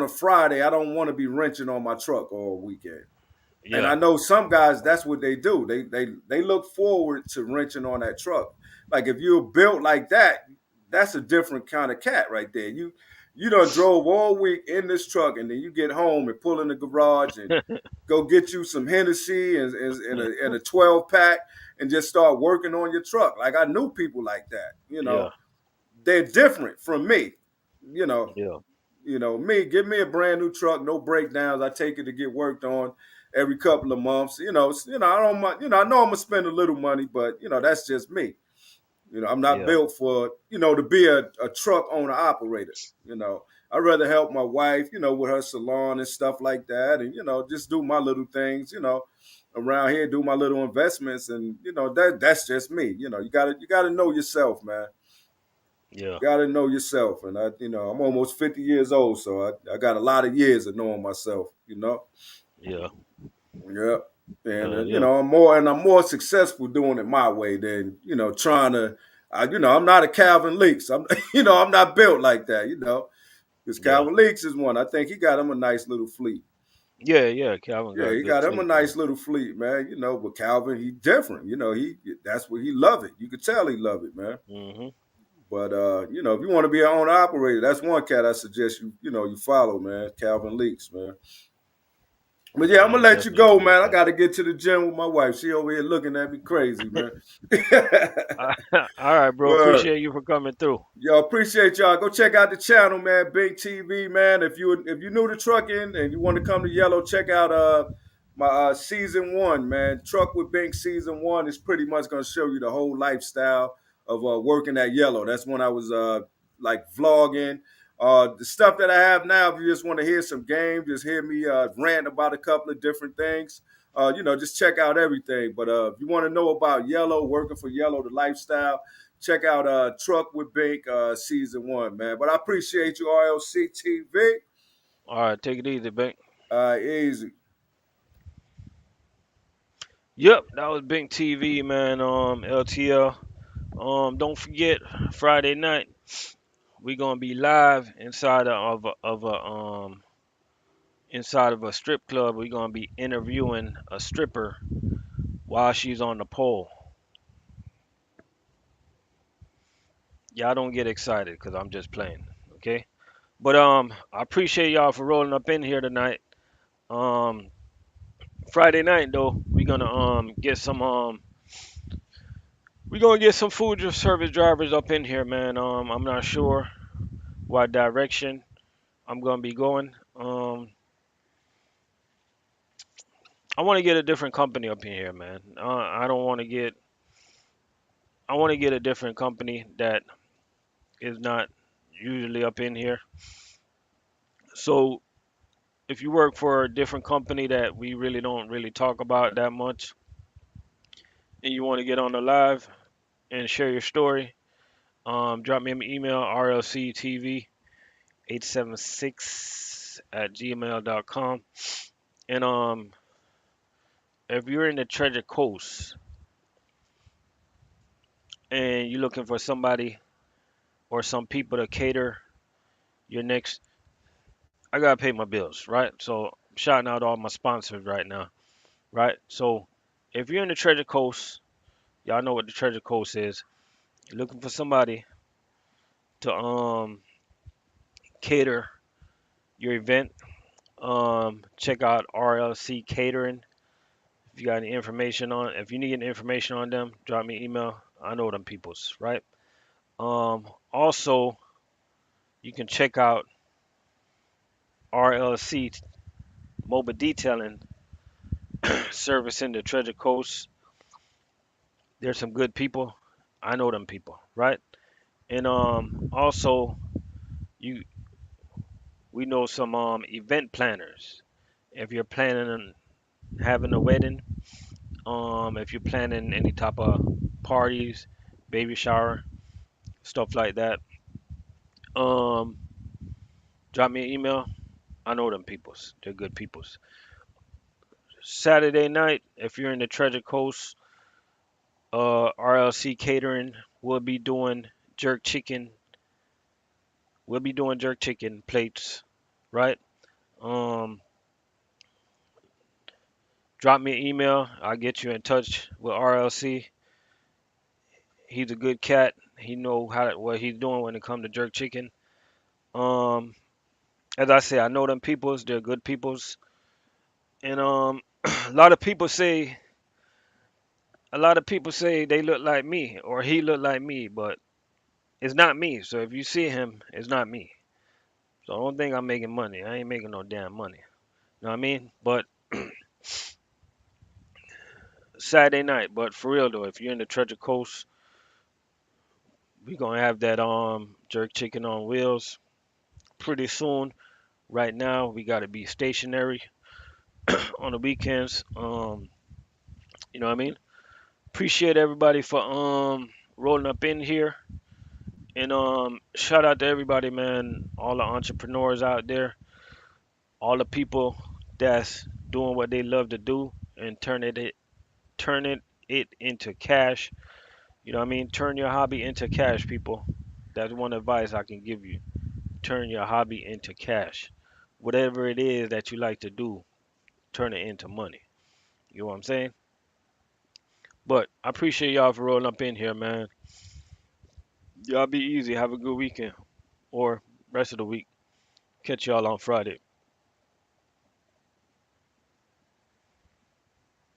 a Friday, I don't want to be wrenching on my truck all weekend. And yeah, I know some guys, that's what they do. They look forward to wrenching on that truck. Like if you're built like that, that's a different kind of cat right there. You done drove all week in this truck, and then you get home and pull in the garage and go get you some Hennessy and a 12 pack and just start working on your truck. Like I knew people like that. yeah, They're different from me. You know, yeah, me, give me a brand new truck, no breakdowns. I take it to get worked on every couple of months. I don't mind, I know I'm gonna spend a little money, but that's just me. I'm not yeah, built for, to be a truck owner operator. I'd rather help my wife, with her salon and stuff like that, and just do my little things, around here, do my little investments, and that's just me. You gotta know yourself, man. yeah, Gotta know yourself. And I'm almost 50 years old, so I got a lot of years of knowing myself. yeah, Yeah. And yeah, I'm more successful doing it my way than, trying to I'm not a Calvin Leaks. I'm I'm not built like that. Because yeah, Calvin Leaks is one. I think he got him a nice little fleet. yeah, yeah. Calvin got Yeah, a he good got him a fleet, man. nice little fleet, man. But Calvin, he different. He that's what he love it. You could tell he love it, man. Mhm. But if you want to be an owner operator, that's one cat I suggest you follow, man. Calvin Leaks, man. But yeah, I'm Yeah, gonna he let you definitely a go, cool man. I cat. gotta get to the gym with my wife. She over here looking at me crazy, man. All right, bro. Word. Appreciate you for coming through. Yo, appreciate y'all. Go check out the channel, man. Bink TV, man. If you new to trucking and you want to come to Yellow, check out my season 1, man. Truck with Bink season 1 is pretty much gonna show you the whole lifestyle of working at Yellow. That's when I was like vlogging. The stuff that I have now, if you just want to hear some game, just hear me rant about a couple of different things. Just check out everything. But if you want to know about Yellow, working for Yellow, the lifestyle, check out Truck with Bink season 1, man. But I appreciate you, RLC TV. All right, take it easy, Bink. Easy. Yep, that was Bink TV, man. LTL. Don't forget Friday night we gonna be live inside of a strip club. We're gonna be interviewing a stripper while she's on the pole. Y'all don't get excited because I'm just playing, okay? But I appreciate y'all for rolling up in here tonight. Um, Friday night though, we gonna get some food service drivers up in here, man. I'm not sure what direction I'm gonna be going. I want to get a different company up in here, man. I don't want to get. I want to get a different company that is not usually up in here. So if you work for a different company that we really don't really talk about that much, and you want to get on the live and share your story, drop me an email rlctv876 at gmail.com. And if you're in the Treasure Coast and you're looking for somebody or some people to cater your next, I gotta pay my bills, right? So I'm shouting out all my sponsors right now, right? So if you're in the Treasure Coast, Y'all know what the treasure coast is. You're looking for somebody to cater your event. Check out RLC Catering. If you got any information on, if you need any information on them, drop me an email. I know them peoples, right? Also, you can check out RLC Mobile Detailing Service in the Treasure Coast. There's some good people. I know them people, right? And also you we know some event planners. If you're planning on having a wedding, if you're planning any type of parties, baby shower, stuff like that, um, drop me an email. I know them peoples. They're good peoples. Saturday night, if you're in the Treasure Coast, RLC Catering will be doing jerk chicken. We'll be doing jerk chicken plates, right? Um, Drop me an email. I'll get you in touch with RLC. He's a good cat. He know what he's doing when it comes to jerk chicken. Um, as I say, I know them peoples. They're good peoples, and a lot of people say they look like me or he look like me, but it's not me. So if you see him, it's not me. So I don't think I'm making money. I ain't making no damn money. You know what I mean? But Saturday night. But for real though, if you're in the Treasure Coast, we gonna have that jerk chicken on wheels pretty soon. Right now, we gotta be stationary on the weekends. You know what I mean? Appreciate everybody for rolling up in here. And shout out to everybody, man. All the entrepreneurs out there, all the people that's doing what they love to do and turning it into cash. You know what I mean? Turn your hobby into cash, people. That's one advice I can give you. Turn your hobby into cash. Whatever it is that you like to do, turn it into money. You know what I'm saying? But I appreciate y'all for rolling up in here, man. Y'all be easy. Have a good weekend or rest of the week. Catch y'all on Friday.